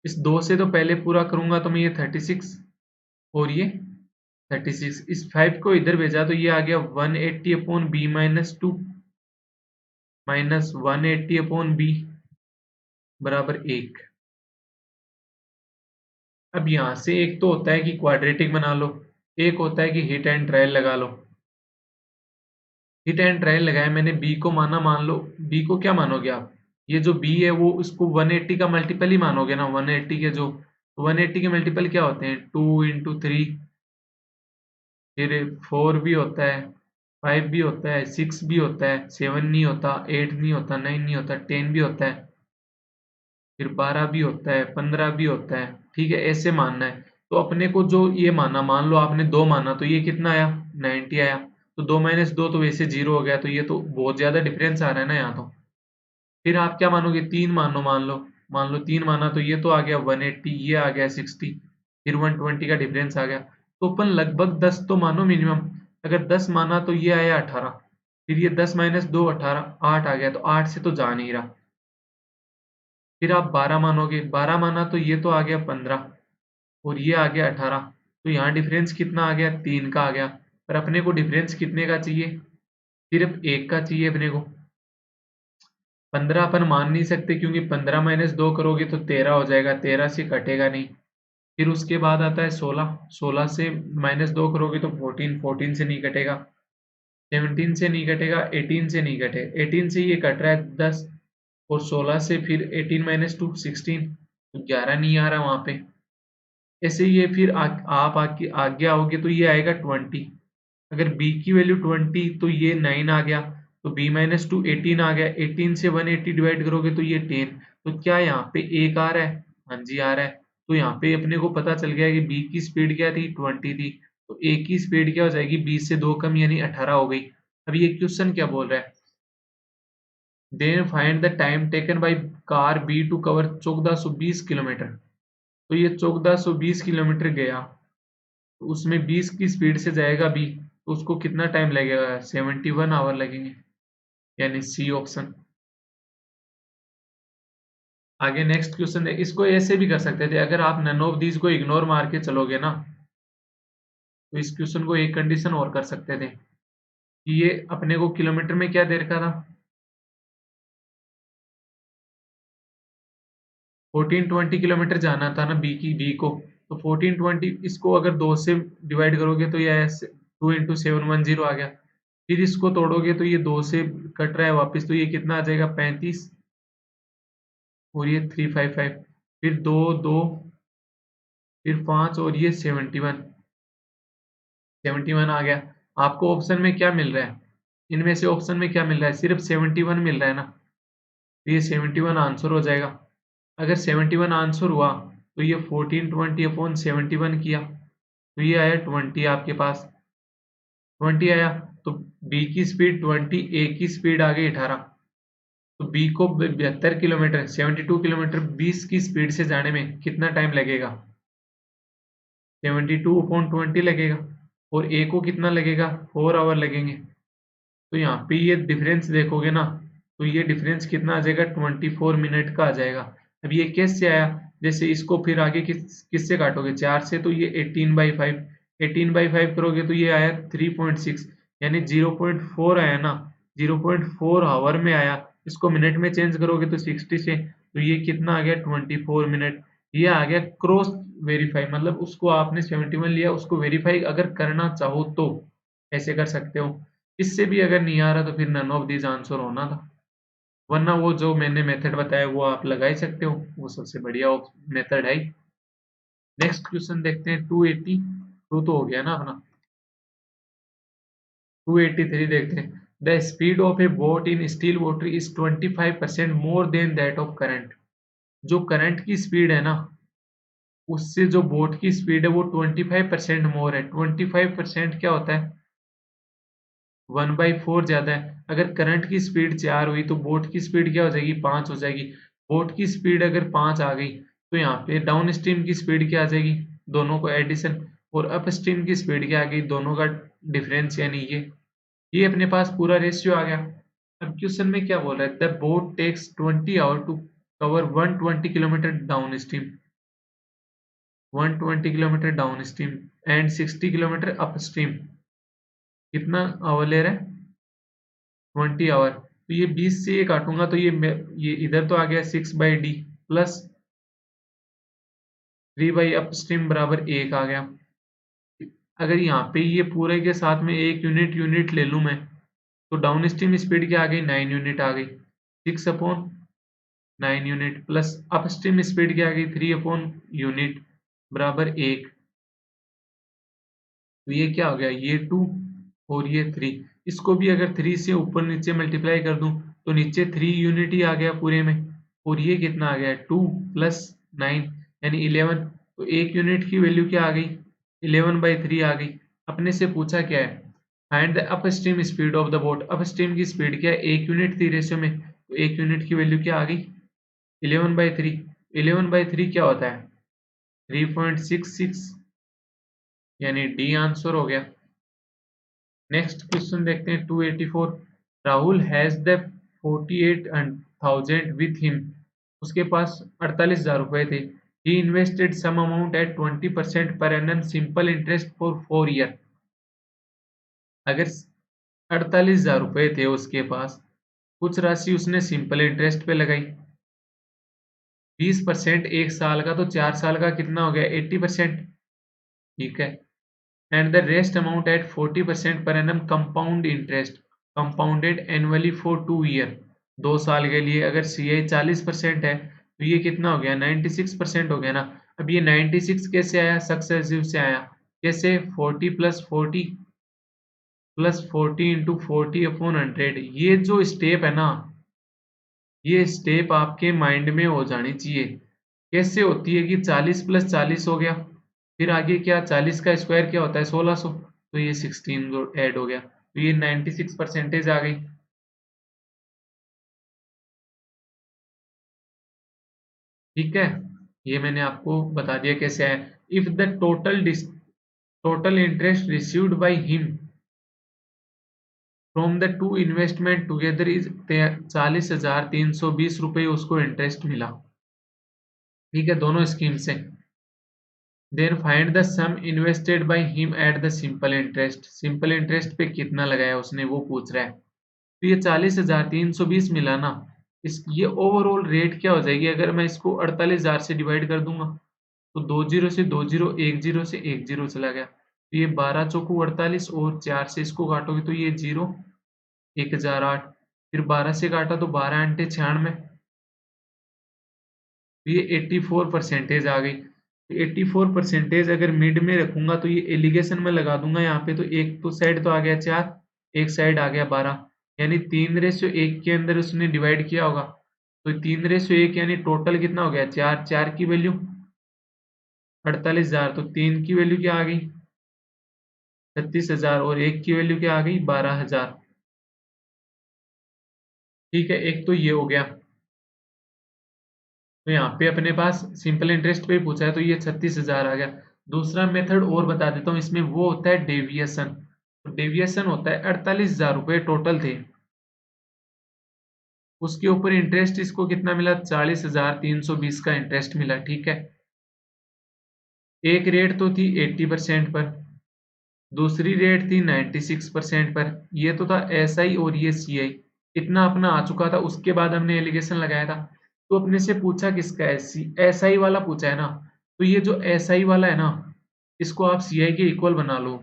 इस 2 से तो पहले पूरा करूंगा तो मैं ये 36 और ये 36, इस 5 को इधर भेजा तो ये आ गया 180 upon B minus two, minus 180 upon B बराबर 1। अब यहां से एक तो होता है कि क्वाड्रेटिक बना लो, एक होता है कि हिट एंड ट्रायल लगा लो। हिट एंड ट्रायल लगाया मैंने, बी को माना, मान लो बी को क्या मानोगे आप, ये जो बी है वो इसको 180 का मल्टीपल ही मानोगे ना, 180 के जो, 180 के मल्टीपल क्या होते हैं, 2 इंटू 3, फिर 4 भी होता है, 5 भी होता है, 6 भी होता है, 7 नहीं होता, 8 नहीं होता, 9 नहीं होता, 10 भी होता है। फिर 12 भी होता है, 15 भी होता है, ठीक है, ऐसे मानना है। तो अपने को जो ये माना, मान लो आपने 2 माना तो ये कितना आया, 90 आया। तो 2 माइनस 2 तो वैसे 0 हो गया, तो ये तो बहुत ज्यादा डिफरेंस आ रहा है ना यहाँ तो। फिर आप क्या मानोगे, 3 मानो, मान लो 3 माना तो ये तो आ गया 180, ये आ गया 60, फिर 120 का डिफरेंस आ गया। तो अपन लगभग 10 तो मानो मिनिमम। अगर 10 माना तो ये आया 18, फिर ये 10 माइनस 2 18, 8 आ गया, तो 8 से तो जा नहीं रहा। फिर आप 12 मानोगे, 12 माना तो ये तो आ गया 15 और ये आ गया 18। तो यहाँ डिफरेंस कितना आ गया, 3 का आ गया। पर अपने को डिफरेंस कितने का चाहिए, सिर्फ 1 का चाहिए अपने को। 15 अपन मान नहीं सकते, क्योंकि 15 माइनस 2 करोगे तो 13 हो जाएगा, 13 से कटेगा नहीं। फिर उसके बाद आता है 16, 16 से माइनस 2 करोगे तो 14, 14 से नहीं कटेगा, 17 से नहीं कटेगा, 18 से नहीं कटेगा, 18 से ये कट रहा है 10, और 16 से फिर 18 माइनस 2 16, तो 11 नहीं आ रहा वहां पे। ऐसे ये फिर आप आगे आओगे तो ये आएगा 20। अगर b की वैल्यू 20 तो ये 9 आ गया, तो b माइनस 2 18 आ गया, 18 से 180 डिवाइड करोगे तो ये 10। तो क्या यहाँ पे 1 आ रहा है, हाँ जी आ रहा है। तो यहाँ पे अपने को पता चल गया कि b की स्पीड क्या थी, 20 थी। तो a की स्पीड क्या हो जाएगी, 20 से 2 कम यानी 18 हो गई। अब ये क्वेश्चन क्या बोल रहा है, then find the time taken by car b to cover 1420 kilometre. तो ये 1420 किलोमीटर गया, तो उसमें 20 की स्पीड से जाएगा बी, तो उसको कितना टाइम लगेगा, 71 आवर लगेंगे, यानी सी ऑप्शन। आगे नेक्स्ट क्वेश्चन है, इसको ऐसे भी कर सकते थे, अगर आप नन ऑफ दीज को इग्नोर मार के चलोगे ना, तो इस क्वेश्चन को एक कंडीशन और कर सकते थे कि ये अपने को किलोमीटर में क्या दे रखा था, 1420 किलोमीटर जाना था ना बी को। तो 1420 इसको अगर 2 से डिवाइड करोगे तो ये 2 इंटू 710 आ गया। फिर इसको तोड़ोगे तो ये 2 से कट रहा है वापस, तो ये कितना आ जाएगा, 35, और ये 355, फिर 2 2, फिर 5, और ये 71, 71 आ गया। आपको ऑप्शन में क्या मिल रहा है, इनमें से ऑप्शन में क्या मिल रहा है, सिर्फ 71 मिल रहा है ना, तो ये 71 आंसर हो जाएगा। अगर 71 आंसर हुआ तो ये 1420 अपॉन 71 किया, तो ये आया 20 आपके पास, 20 आया। तो बी की स्पीड 20, ए की स्पीड आ गई 18। तो बी को 72 किलोमीटर 72 किलोमीटर 20 की स्पीड से जाने में कितना टाइम लगेगा, 72/20 लगेगा, और ए को कितना लगेगा, 4 आवर लगेंगे। तो यहाँ पे ये डिफरेंस देखोगे ना, तो ये डिफरेंस कितना आ जाएगा, 24 मिनट का आ जाएगा। अब ये कैसे आया, जैसे इसको फिर आगे किससे काटोगे, 4 से, तो ये 18/5, 18/5 करोगे तो ये आया 3.6, यानी 0.4 आया ना, 0.4 आवर में आया। इसको मिनट में चेंज करोगे तो 60 से, तो ये कितना आ गया, 24 मिनट। ये आ गया क्रॉस वेरीफाई, मतलब उसको आपने 71 लिया, उसको वेरीफाई अगर करना चाहो तो ऐसे कर सकते हो। इससे भी अगर नहीं आ रहा तो फिर नन ऑफ दीज आंसर होना था, वरना वो जो मैंने मेथड बताया वो आप लगा ही सकते हो, वो सबसे बढ़िया मेथड है। नेक्स्ट क्वेश्चन देखते हैं, 282 तो हो गया ना अपना, 283 देखते हैं। The speed of A boat in still water is 25% more than that of current. जो करंट की स्पीड है ना, उससे जो बोट की स्पीड है वो 25% मोर है। 25% क्या होता है, 1/4 ज्यादा है। अगर करंट की स्पीड 4 हुई तो बोट की स्पीड क्या हो जाएगी, 5 हो जाएगी। बोट की स्पीड अगर 5 आ गई तो यहाँ पे डाउन स्ट्रीम की स्पीड क्या आ जाएगी, दोनों को एडिशन, और अप स्ट्रीम की स्पीड क्या आ गई, दोनों का डिफरेंस, यानी ये अपने पास पूरा रेशियो आ गया। अब क्वेश्चन में क्या बोल रहा है, the boat takes 20 hour to cover 120 kilometre downstream, 120 kilometre downstream and 60 kilometre upstream. कितना आवर ले रहा है, 20 आवर। तो ये 20 से ये काटूंगा तो ये इधर तो आ गया 6/d प्लस 3 अप स्ट्रीम बराबर 1 आ गया। अगर यहाँ पे ये पूरे के साथ में एक यूनिट यूनिट ले लूँ मैं, तो डाउन स्ट्रीम स्पीड क्या आ गई, 9 यूनिट आ गई, 6/9 unit plus up stream speed क्या आ गई, 3/यूनिट बराबर 1। तो ये क्या हो गया, ये 2 और ये 3। इसको भी अगर 3 से ऊपर नीचे मल्टीप्लाई कर दूं तो नीचे 3 यूनिट ही आ गया पूरे में। और ये कितना आ गया 2 प्लस 9 यानी 11। तो एक यूनिट की वैल्यू क्या आ गई 11/3 आ गई। अपने से पूछा क्या है find the upstream speed of the boat. Upstream की स्पीड क्या है 1 यूनिट थी रेशियो में, तो 1 यूनिट की वैल्यू क्या आ गई 11/3। 11/3 क्या होता है 3.66 यानी डी आंसर हो गया। नेक्स्ट क्वेश्चन देखते हैं 284। Rahul has the 48,000 with him. उसके पास 48,000 रुपए थे। He invested some amount at 20% per annum simple interest for 4 year. अगर 48,000 रुपए थे उसके पास, कुछ राशि उसने सिंपल इंटरेस्ट पे लगाई 20% एक साल का, तो 4 साल का कितना हो गया 80%। ठीक है। And the rest amount at 40% पर annum compound interest compounded annually for 2 year. 2 साल के लिए अगर सी आई 40% है तो ये कितना हो गया 96% हो गया ना। अब ये 96 कैसे आया सक्सेसिव से आया कैसे 40 + 40 इंटू 40/100। ये जो स्टेप है ना ये स्टेप आपके माइंड में हो जानी चाहिए। कैसे होती है कि 40 + 40 हो गया, फिर आगे क्या 40 का स्क्वायर क्या होता है 1600, तो ये 16 ऐड हो गया, तो ये 96% आ गई। ठीक है, ये मैंने आपको बता दिया कैसे है। If the total interest received by him from the two investment together is 40,320 रुपये उसको इंटरेस्ट मिला। ठीक है, दोनों स्कीम से। Then find the sum invested by him at the simple interest. Simple interest पे कितना लगाया उसने वो पूछ रहा है। तो ये 40,320 मिला ना, इस ये ओवरऑल रेट क्या हो जाएगी अगर मैं इसको 48,000 से डिवाइड कर दूंगा, तो 20 से 20 10 से 10 चला गया, तो ये 12 चौकू 48 और 4 से इसको काटोगे तो ये 0 1008। फिर 12 से काटा तो 12 अंटे 96, तो ये 84% आ गई। 84% अगर मिड में रखूंगा तो ये एलिगेशन में लगा दूंगा यहाँ पे, तो एक तो साइड तो आ गया 4, एक साइड आ गया 12, यानी 3:1 के अंदर उसने डिवाइड किया होगा। तो 3:1 यानी टोटल कितना हो गया 4, 4 की वैल्यू 48,000, तो 3 की वैल्यू क्या आ गई 36,000 और 1 की वैल्यू क्या आ गई 12,000। ठीक है, एक तो ये हो गया। तो यहाँ पे अपने पास सिंपल इंटरेस्ट पे पूछा है तो ये 36,000 आ गया। दूसरा मेथड और बता देता हूँ, इसमें वो होता है डेविएशन। तो डेविएशन होता है 48,000 रुपये टोटल थे, उसके ऊपर इंटरेस्ट इसको कितना मिला 40,320 का इंटरेस्ट मिला। ठीक है, एक रेट तो थी 80% पर, दूसरी रेट थी 96% पर, ये तो था एस आई और ये सी आई। इतना अपना आ चुका था, उसके बाद हमने एलिगेशन लगाया था। तो अपने से पूछा किसका है एस आई वाला पूछा है ना, तो ये जो एस आई वाला है ना इसको आप सी आई के इक्वल बना लो।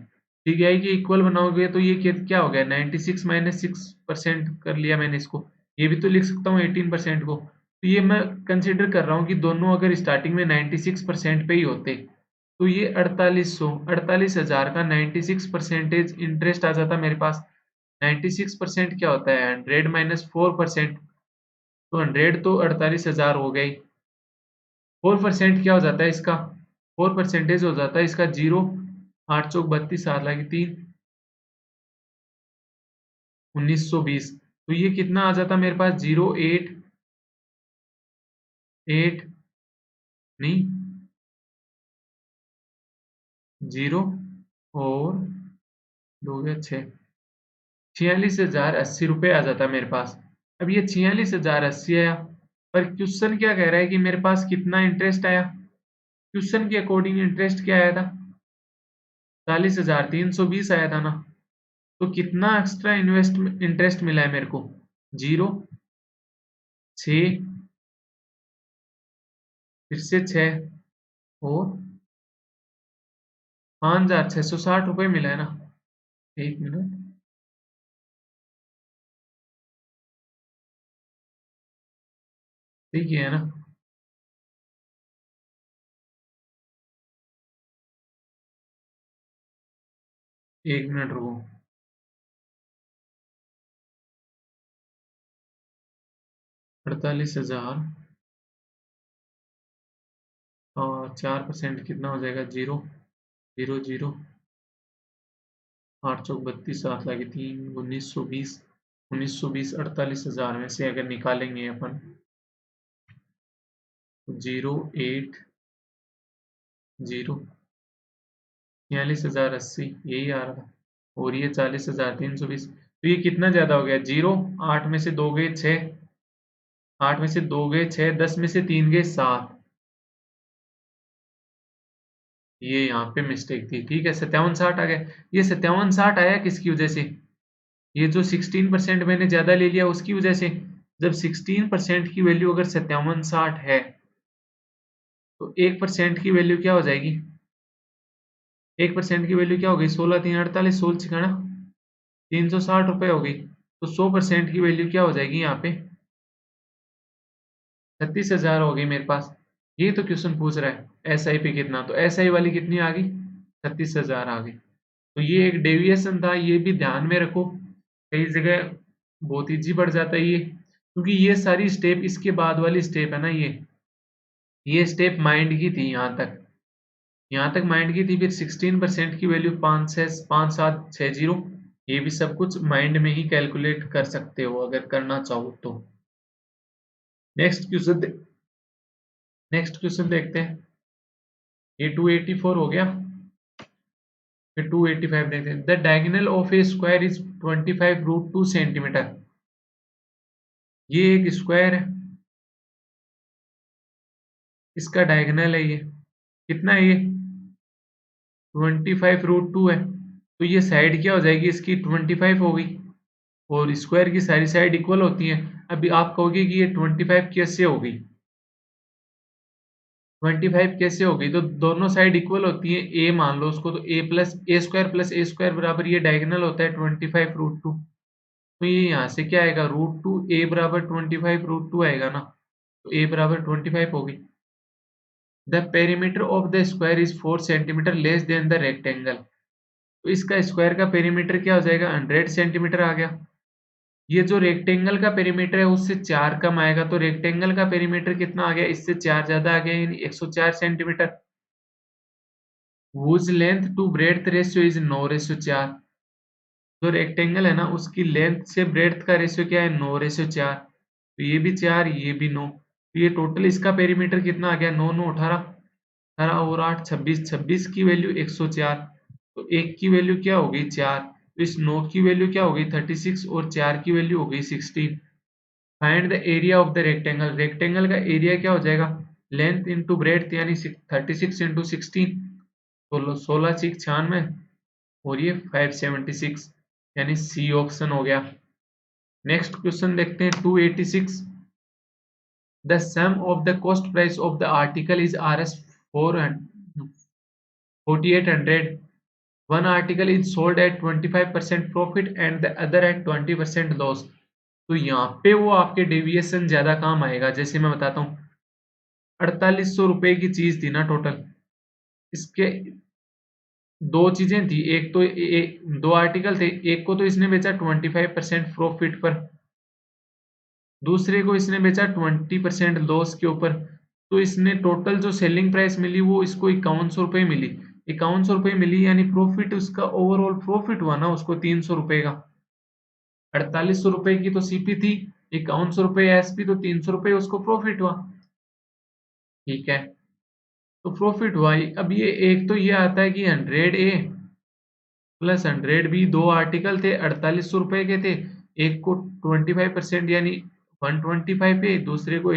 सी आई के इक्वल बनाओगे तो ये क्या हो गया 96 - 6% कर लिया मैंने इसको। ये भी तो लिख सकता हूँ 18% को। तो ये मैं कंसिडर कर रहा हूँ कि दोनों अगर स्टार्टिंग में 96% पे ही होते तो ये 48,000 का 96% इंटरेस्ट आ जाता मेरे पास। 96% क्या होता है 100 - 4%, तो 100 तो 48,000 हो गई। 4% क्या हो जाता है इसका 4% हो जाता है इसका 0, 8 चौक 32, 7 लागी 3, 1920। तो ये कितना आ जाता मेरे पास 0, 8 नहीं 0 और 2 या 6, 46,080 रुपये आ जाता मेरे पास। अब ये 46,080 आया, पर क्वेश्चन क्या कह रहा है कि मेरे पास कितना इंटरेस्ट आया। क्वेश्चन के अकॉर्डिंग इंटरेस्ट क्या आया था 40,320 आया था ना। तो कितना एक्स्ट्रा इन्वेस्ट इंटरेस्ट मिला है मेरे को 0, 6, फिर से 6 और 5,660 रुपये मिला है ना। एक मिनट, ठीक है ना। एक मिनट रुको, 48,000 और 4% कितना हो जाएगा? 0 0 0 8 चौक 32 7 लागे 3 1920 1920 48,000 में से अगर निकालेंगे अपन 0 8 0 46,080 यही आ रहा था और ये 40,320 तो ये कितना ज्यादा हो गया? 0 8 में से 2 गए 6 8 में से 2 गए 6 10 में से 3 गए 7 ये यहाँ पे मिस्टेक थी। ठीक है 57-60 आ गया। ये 57-60 आया किसकी वजह से? ये जो 16% मैंने ज्यादा ले लिया उसकी वजह से। जब 16% की वैल्यू अगर 57-60 है तो 1% की वैल्यू क्या हो जाएगी? 1% की वैल्यू क्या हो गई? 16 3 48 16 छिकाना 360 रुपए हो गई। तो 100% की वैल्यू क्या हो जाएगी यहाँ पे? 36,000 हो गई मेरे पास। ये तो क्वेश्चन पूछ रहा है एस आई पी कितना, तो एस आई वाली कितनी आ गई? 36,000 आ गई। तो ये एक डेविएशन था, ये भी ध्यान में रखो। कई जगह बहुत ईजी पड़ जाता है ये, क्योंकि ये सारी स्टेप इसके बाद वाली स्टेप है ना। ये स्टेप माइंड की थी यहाँ तक माइंड की थी। फिर 16% की वैल्यू 5 7 6 0, ये भी सब कुछ माइंड में ही कैलकुलेट कर सकते हो अगर करना चाहो तो। नेक्स्ट क्वेश्चन देखते हैं। ये 284 हो गया। फिर 285 देखते हैं। The diagonal of A square is 25√2 centimetre. ये एक स्क्वायर है, इसका डायगोनल है ये। कितना है ये? 25√2 है। तो ये साइड क्या हो जाएगी इसकी? 25 हो गई। और स्क्वायर की सारी साइड इक्वल होती हैं। अभी आप कहोगे कि ये 25 कैसे हो गई? 25 कैसे हो गई? तो दोनों साइड इक्वल होती है। ए मान लो उसको, तो a+a² बराबर ये डायगोनल होता है 25√2। तो ये यहाँ से क्या आएगा? √2 a बराबर 25√2 आएगा ना। तो a बराबर 25 होगी। The perimeter of the square is 4 centimetre less than the rectangle. तो इसका स्क्वायर का पेरीमीटर क्या हो जाएगा? 100 सेंटीमीटर आ गया। ये जो रेक्टेंगल का पेरीमीटर है उससे 4 कम आएगा, तो रेक्टेंगल का पेरीमीटर कितना आ गया? इससे 4 ज्यादा आ गया, यानी 104 centimetre. whose length to breadth ratio is 9:4। जो रेक्टेंगल है ना उसकी लेंथ से ब्रेड्थ का रेशियो क्या है? 9:4। तो ये भी 4 ये भी 9, तो ये टोटल इसका पेरीमीटर कितना आ गया? 9 9 18 18 और 8 26 26 की वैल्यू 104। तो एक की वैल्यू क्या हो गई? 4। तो इस 9 की वैल्यू क्या हो गई? 36 और 4 की वैल्यू हो गई 16। Find the area of the rectangle. Rectangle का एरिया क्या हो जाएगा? लेंथ इंटू ब्रेड्थ, यानी 36 इंटू 16। तो 16 6 96 और ये 576, यानी सी ऑप्शन हो गया। नेक्स्ट क्वेश्चन देखते हैं 286। The sum of the cost price of the article is RS 4800। One article is sold at 25% profit and the other at 20% loss. तो यहाँ पे वो आपके डेविएशन ज्यादा काम आएगा। जैसे मैं बताता हूँ, 4800 रुपए की चीज थी ना टोटल। इसके दो चीजें थी, एक तो दो आर्टिकल थे। एक को तो इसने बेचा 25% प्रॉफिट पर, दूसरे को इसने बेचा 20% लॉस के ऊपर। तो इसने टोटल जो सेलिंग प्राइस मिली वो इसको 5100 रुपये मिली। 5100 रुपये मिली, यानी प्रॉफिट उसका ओवरऑल प्रॉफिट हुआ ना उसको 300 रुपए का। 4800 रुपए की तो सीपी थी, 5100 रुपये एसपी, तो 300 रुपये उसको प्रॉफिट हुआ। ठीक है, तो प्रॉफिट हुआ। अब ये एक तो ये आता है कि 100A प्लस 100B, दो आर्टिकल थे 4800 रुपए के थे। एक को 25% यानी 125 पे, दूसरे को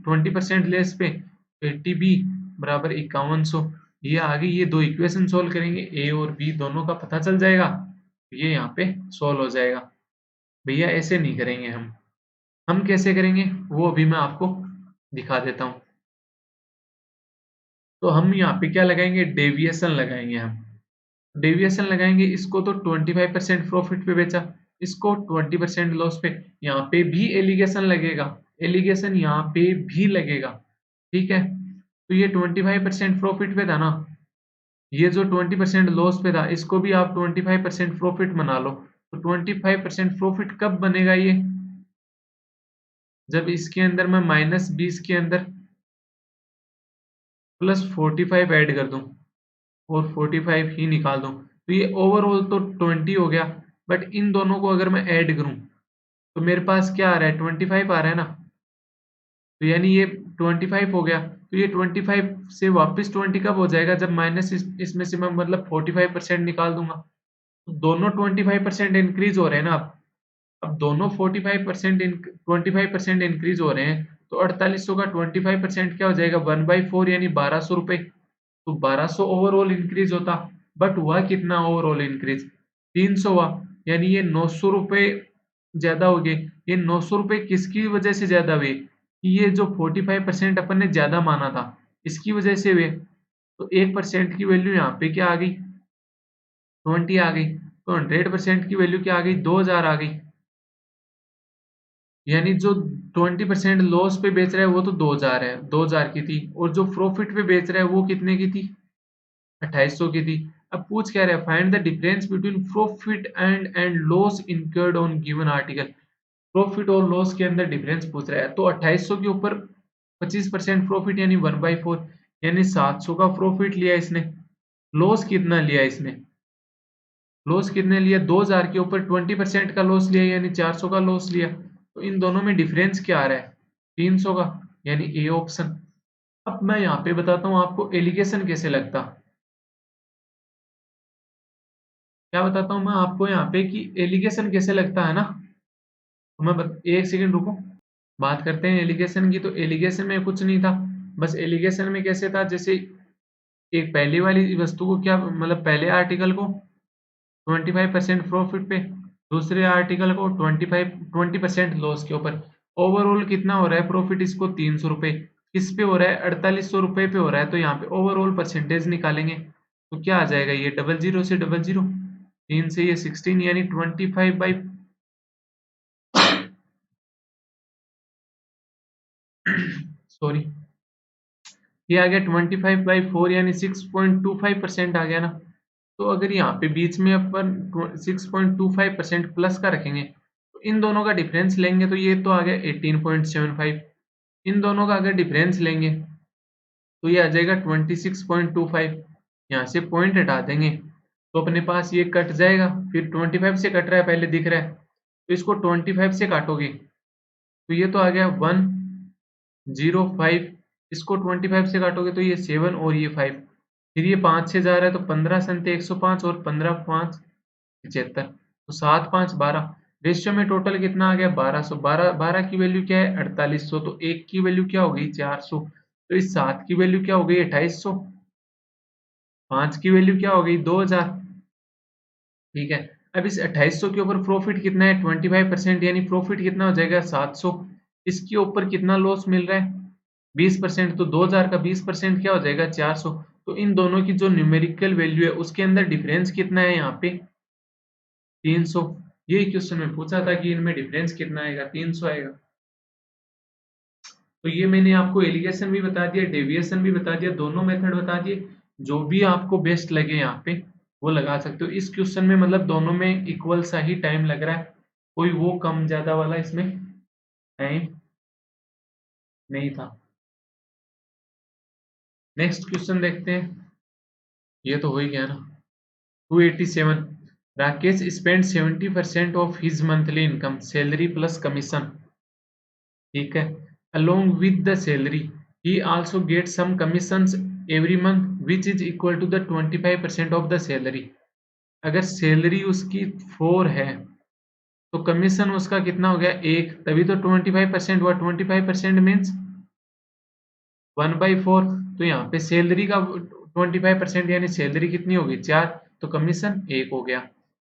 20% लेस पे 80B बराबर 5100। ये आगे ये दो इक्वेशन सोल्व करेंगे, ए और बी दोनों का पता चल जाएगा, ये यहाँ पे सोल्व हो जाएगा। भैया ऐसे नहीं करेंगे हम कैसे करेंगे वो अभी मैं आपको दिखा देता हूँ। तो हम यहाँ पे क्या लगाएंगे? डेविएशन लगाएंगे। हम डेविएशन लगाएंगे, इसको तो 25% प्रॉफिट पे बेचा, इसको 20% लॉस पे। यहाँ पे भी एलिगेशन लगेगा, एलिगेशन यहाँ पे भी लगेगा। ठीक है, तो ये 25% प्रॉफिट पे था ना, ये जो 20% लॉस पे था इसको भी आप 25% प्रॉफिट बना लो। तो 25% प्रॉफिट कब बनेगा? ये जब इसके अंदर मैं -20 के अंदर प्लस 45 ऐड कर दूं और 45 ही निकाल दूं, तो ये ओवरऑल तो 20 हो गया। बट इन दोनों को अगर मैं ऐड करूं तो मेरे पास क्या आ रहा है, 25 आ रहा है ना। तो यानी ये 25 हो गया, तो ये 25 से वापस 20 कब हो जाएगा, जब माइनस इसमें से मैं मतलब 45% निकाल दूंगा। तो दोनों 25% इंक्रीज हो रहे हैं ना। अब दोनों 25% इंक्रीज हो रहे हैं, तो 4800 का 25% क्या हो जाएगा, 1/4 यानी 1200 रुपये। तो 1200 ओवरऑल इंक्रीज होता, बट हुआ कितना ओवरऑल इंक्रीज, 300 हुआ। यानी ये 900 रुपये ज्यादा हो गए। ये 900 रुपये किसकी वजह से ज्यादा हुए, कि ये जो 45% अपन ने ज्यादा माना था इसकी वजह से हुए। तो 1% की वैल्यू यहाँ पे क्या आ गई, 20 आ गई। तो 100% की वैल्यू क्या आ गई, 2000 आ गई। यानी जो 20% लॉस पे बेच रहा है वो तो 2000 है, 2000 की थी, और जो प्रॉफिट पे बेच रहा है वो कितने की थी, 2800 की थी। अब पूछ क्या रहा है, find the difference between profit and loss incurred on given article. Profit और लॉस के अंदर डिफरेंस पूछ रहा है, तो 2800 के ऊपर 25% प्रॉफिट यानी 1/4, यानी 700 का प्रॉफिट लिया इसने। लॉस कितना लिया इसने, लॉस कितने लिया, 2000 के ऊपर 20% का लॉस लिया यानी 400 का लॉस लिया। तो इन दोनों में डिफरेंस क्या आ रहा है, 300 का, यानी ए ऑप्शन। अब मैं यहाँ पे बताता हूँ आपको एलिगेशन कैसे लगता, क्या बताता हूँ मैं आपको यहाँ पे कि एलिगेशन कैसे लगता है ना। तो एक सेकंड रुको, बात करते हैं एलिगेशन की। तो एलिगेशन में कुछ नहीं था, बस एलिगेशन में कैसे था, जैसे एक पहली वाली वस्तु को क्या मतलब पहले आर्टिकल को 25% प्रॉफिट पे, दूसरे आर्टिकल को 20% लॉस के ऊपर। ओवरऑल कितना हो रहा है प्रॉफिट इसको, 300 रुपये। किस पे हो रहा है, 4800 रुपये पे हो रहा है। तो यहाँ पे ओवरऑल परसेंटेज निकालेंगे तो क्या आ जाएगा, ये 00 से 00, 3 से ये 16 यानी 25 बाई सॉरी, ये आ गया 25/4 यानी 6.25% आ गया ना। तो अगर यहाँ पे बीच में अपन 6.25% प्लस का रखेंगे तो इन दोनों का डिफरेंस लेंगे तो ये तो आ गया 18.75। इन दोनों का अगर डिफरेंस लेंगे तो ये आ जाएगा 26.25। यहाँ से पॉइंट हटा देंगे तो अपने पास ये कट जाएगा, फिर 25 से कट रहा है पहले दिख रहा है, तो इसको 25 से काटोगे तो ये तो आ गया 105। इसको 25 से काटोगे तो ये 7 और ये 5, फिर ये 5 से जा रहा है तो 15 संते 105 और 15 5 75, तो 7 5 12। रेशियो में टोटल कितना आ गया, 1200। 12 की वैल्यू क्या है, 4800। तो एक की वैल्यू क्या हो गई, 400। तो इस 7 की वैल्यू क्या हो गई, 2800। 5 की वैल्यू क्या हो गई, 2000। ठीक है। अब इस 2800 के ऊपर प्रॉफिट कितना है, 25%, यानी प्रॉफिट कितना हो जाएगा, 700। इसके ऊपर कितना लॉस मिल रहा है, 20%। तो 2000 का 20% क्या हो जाएगा, 400। तो इन दोनों की जो न्यूमेरिकल वैल्यू है उसके अंदर डिफरेंस कितना है, यहाँ पे 300। यही क्वेश्चन में पूछा था कि इनमें डिफरेंस कितना आएगा, 300 आएगा। तो ये मैंने आपको एलिगेशन भी बता दिया, डेविएशन भी बता दिया, दोनों मेथड बता दिए। जो भी आपको बेस्ट लगे यहाँ पे वो लगा सकते हो। इस क्वेश्चन में मतलब दोनों में इक्वल सा ही टाइम लग रहा है, कोई वो कम ज्यादा वाला इसमें टाइम नहीं था। नेक्स्ट क्वेश्चन देखते हैं, ये तो हो ही गया ना। 287, Rakesh spend 70% of his monthly income, salary plus commission. ठीक है। along with the salary he also gets some commissions every month which is equal to the 25% of the salary। अगर सैलरी उसकी 4 है तो कमीशन उसका कितना हो गया, एक, तभी तो 25% हुआ। 25% मीन्स 1/4। तो यहाँ पे सैलरी का 25% यानी सैलरी कितनी होगी, 4, तो कमीशन 1 हो गया।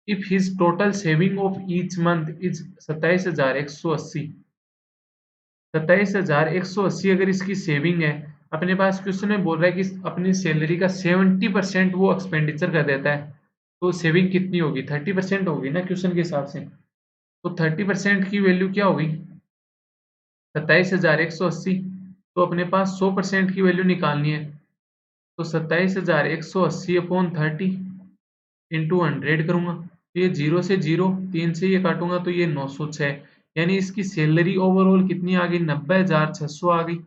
If his total saving of each month is 27,180, 27,180 अगर इसकी सेविंग है। अपने पास क्वेश्चन में बोल रहा है कि अपनी सैलरी का 70% वो एक्सपेंडिचर कर देता है, तो सेविंग कितनी होगी, 30% होगी ना क्वेश्चन के हिसाब से। तो 30% की वैल्यू क्या होगी, 27,180। तो अपने पास 100% की वैल्यू निकालनी है, तो 27,180 अपॉन 30 इंटू 100 करूंगा, तो ये 0 से 0, 3 से ये काटूंगा तो ये 906। यानी इसकी सैलरी ओवरऑल कितनी आ गई, 90,600 आ गई।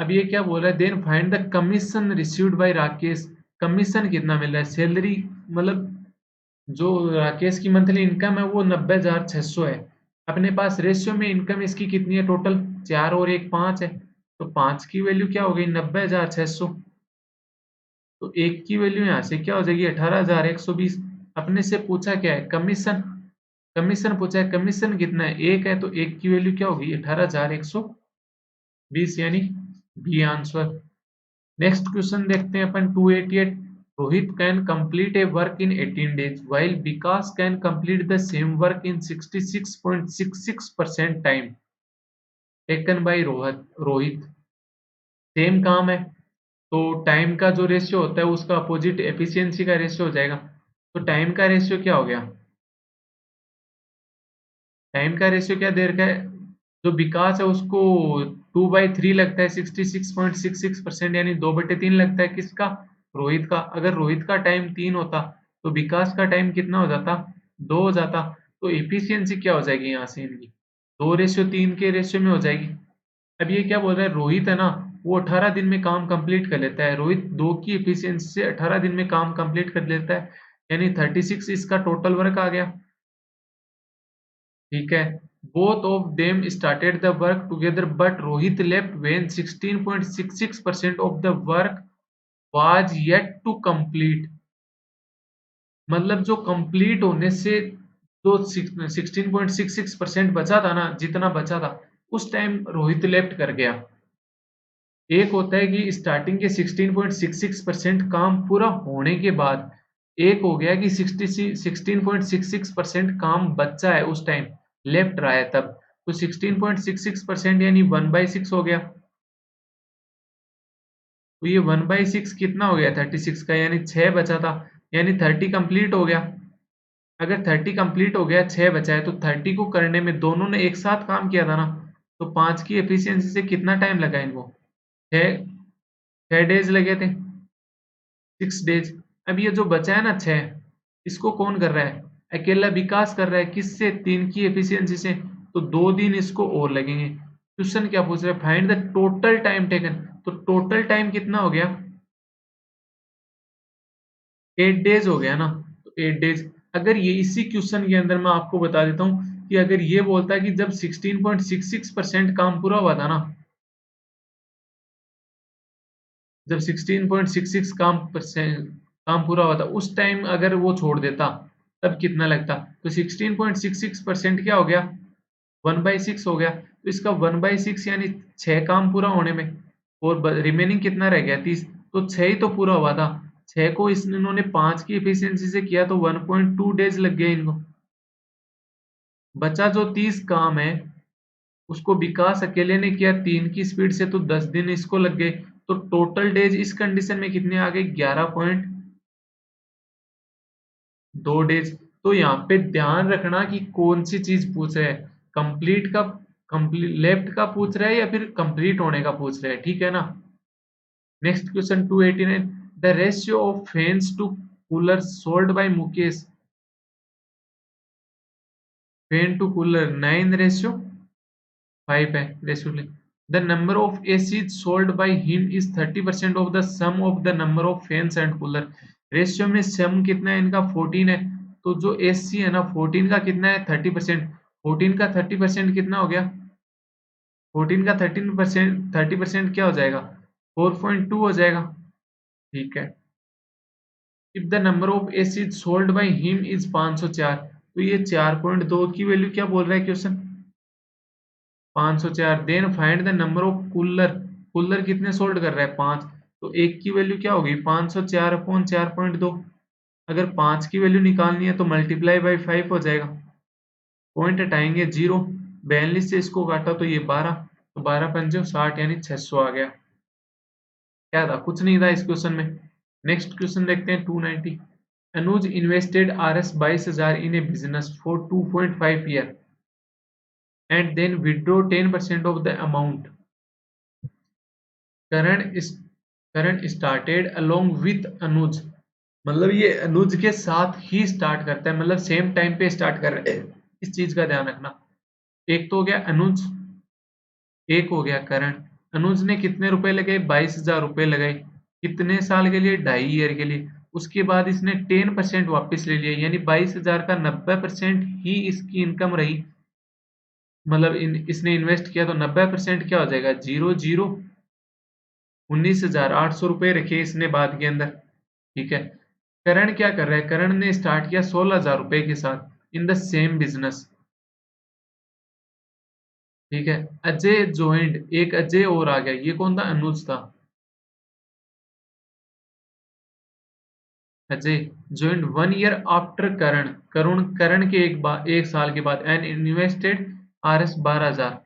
अब ये क्या बोल रहा है, then find the commission received by Rakesh. Commission कितना मिल रहा है, सैलरी मतलब जो राकेश की मंथली इनकम है वो 90,600 है। अपने पास रेशियो में इनकम इसकी कितनी है टोटल, 4 और 1 5 है, तो 5 की वैल्यू क्या हो गई 90,600। तो 1 की वैल्यू यहाँ से क्या हो जाएगी 18,120। अपने से पूछा क्या है कमीशन, कमीशन पूछा है, कमीशन कितना है 1 है, तो 1 की वैल्यू क्या होगी 18,120, यानी बी आंसर। नेक्स्ट क्वेश्चन देखते हैं अपन 288। Rohit can complete A work in 18 days while Vikas can complete the same work in 66.66% time taken bye Rohit. Same काम है तो टाइम का जो रेशियो होता है उसका अपोजिट एफिशिएंसी का रेशियो हो जाएगा। तो टाइम का रेशियो क्या हो गया, टाइम का रेशियो क्या दे रखा है, जो विकास है उसको 2/3 लगता है 66.66%, यानी 2/3 लगता है किसका, रोहित का। अगर रोहित का टाइम 3 होता तो विकास का टाइम कितना हो जाता, 2 हो जाता। तो एफिशिएंसी क्या हो जाएगी यहाँ से इनकी, 2:3 के रेशियो में हो जाएगी। अब ये क्या बोल रहा है, रोहित है ना वो 18 दिन में काम कंप्लीट कर लेता है, रोहित 2 की एफिशिएंसी से 18 दिन में काम कंप्लीट कर लेता है, यानी 36 इसका टोटल वर्क आ गया। ठीक है, both of them started the work together but Rohit left when 16.66% of the work was yet to complete। मतलब जो कंप्लीट होने से जो 16.66% बचा था ना, जितना बचा था उस टाइम रोहित लेफ्ट कर गया। एक होता है कि स्टार्टिंग के 16.66% काम पूरा होने के बाद, एक हो गया कि 16.66% काम बचा है उस टाइम, लेफ्ट रहा है तब, तो 16.66% यानी 1/6 हो गया। तो ये 1/6 कितना हो गया 36 का, यानी 6 बचा था, यानी 30 कंप्लीट हो गया। अगर 30 कंप्लीट हो गया 6 बचा है, तो 30 को करने में दोनों ने एक साथ काम किया था ना, तो 5 की एफिशिएंसी से कितना टाइम लगा इनको, 6 6 डेज लगे थे, 6 डेज। अब ये जो बचा है ना 6, इसको कौन कर रहा है, अकेला विकास कर रहा है, किससे, 3 की एफिशिएंसी से, तो 2 दिन इसको और लगेंगे। क्वेश्चन क्या पूछ रहा है, find the total time taken. तो टोटल टाइम कितना हो गया, 8 डेज हो गया ना, तो 8 डेज। अगर ये इसी क्वेश्चन के अंदर मैं आपको बता देता हूँ कि अगर ये बोलता है कि जब 16.66% काम पूरा हुआ था ना, जब 16.66 काम पूरा हुआ था उस टाइम अगर वो छोड़ देता तब कितना लगता, तो 16.66% क्या हो गया 1/6 हो गया, तो इसका 1/6 यानी 6 काम पूरा होने में, और रिमेनिंग कितना रह गया 30, तो 6 ही तो पूरा हुआ था, 6 को इन्होंने 5 की एफिशिएंसी से किया तो 1.2 डेज लग गए इनको। बचा जो 30 काम है उसको विकास अकेले ने किया 3 की स्पीड से, तो 10 दिन इसको लग गए, तो टोटल डेज इस कंडीशन में कितने आ गए 11.2 डेज। तो यहाँ पे ध्यान रखना कि कौन सी चीज पूछ रहा है, कंप्लीट का, कंप्लीट लेफ्ट का पूछ रहा है या फिर कंप्लीट होने का पूछ रहा है, ठीक है ना। Next question 289। The ratio of fans to cooler sold by Mukesh, fan to cooler 9:5 है ratio. The number of ACs sold by him is 30% of the sum of the number of fans and cooler. Ratio में sum कितना है इनका 14 है, तो जो AC है ना 14 का कितना है 30%, 14 का 30% कितना हो गया, 14 का 13%, 30% क्या हो जाएगा 4.2 हो जाएगा। ठीक है, if the number of ACs sold by him is 504, तो ये 4.2 की वैल्यू क्या बोल रहा है question, 504। Then find the number of cooler, cooler कितने सोल्ड कर रहा है 5, तो एक की वैल्यू क्या होगी 504 अपॉन 4.2। अगर 5 की वैल्यू निकालनी है तो मल्टीप्लाई बाई 5 हो जाएगा, पॉइंट हटाएंगे 0, 42 से इसको काटा तो ये 12, तो 12 पंजे 60 यानी 600 आ गया। क्या था, कुछ नहीं था इस क्वेश्चन में। नेक्स्ट क्वेश्चन देखते हैं 290। Anuj invested Rs 22,000 in a business for 2.5 year and then withdraw 10% of the amount। Karan is Karan started along with Anuj। मतलब ये अनुज के साथ ही स्टार्ट करता है, मतलब सेम टाइम पे स्टार्ट कर रहे हैं, इस चीज का ध्यान रखना। एक तो हो गया अनुज, एक हो गया करण। अनुज ने कितने रुपए लगाए? 22,000 रुपए लगाए। कितने साल के लिए? 2.5 ईयर के लिए। उसके बाद इसने 10% वापस ले लिया, यानी 22,000 का 90% ही इसकी इनकम रही। मतलब इसने इन्वेस्ट किया तो 90% क्या हो जाएगा? 19,800 रुपए रखे इसने बाद के अंदर। ठीक है। करण क्या कर रहा है? करण ने स्टार्ट किया 16,000 रुपए के साथ इन द सेम बिजनेस। ठीक है। अजय ज्वाइंड, एक अजय और आ गया। ये कौन था? अनुज था। अजय ज्वाइंड 1 ईयर आफ्टर करण। करण के एक साल के बाद एंड इन्वेस्टेड RS 12,000,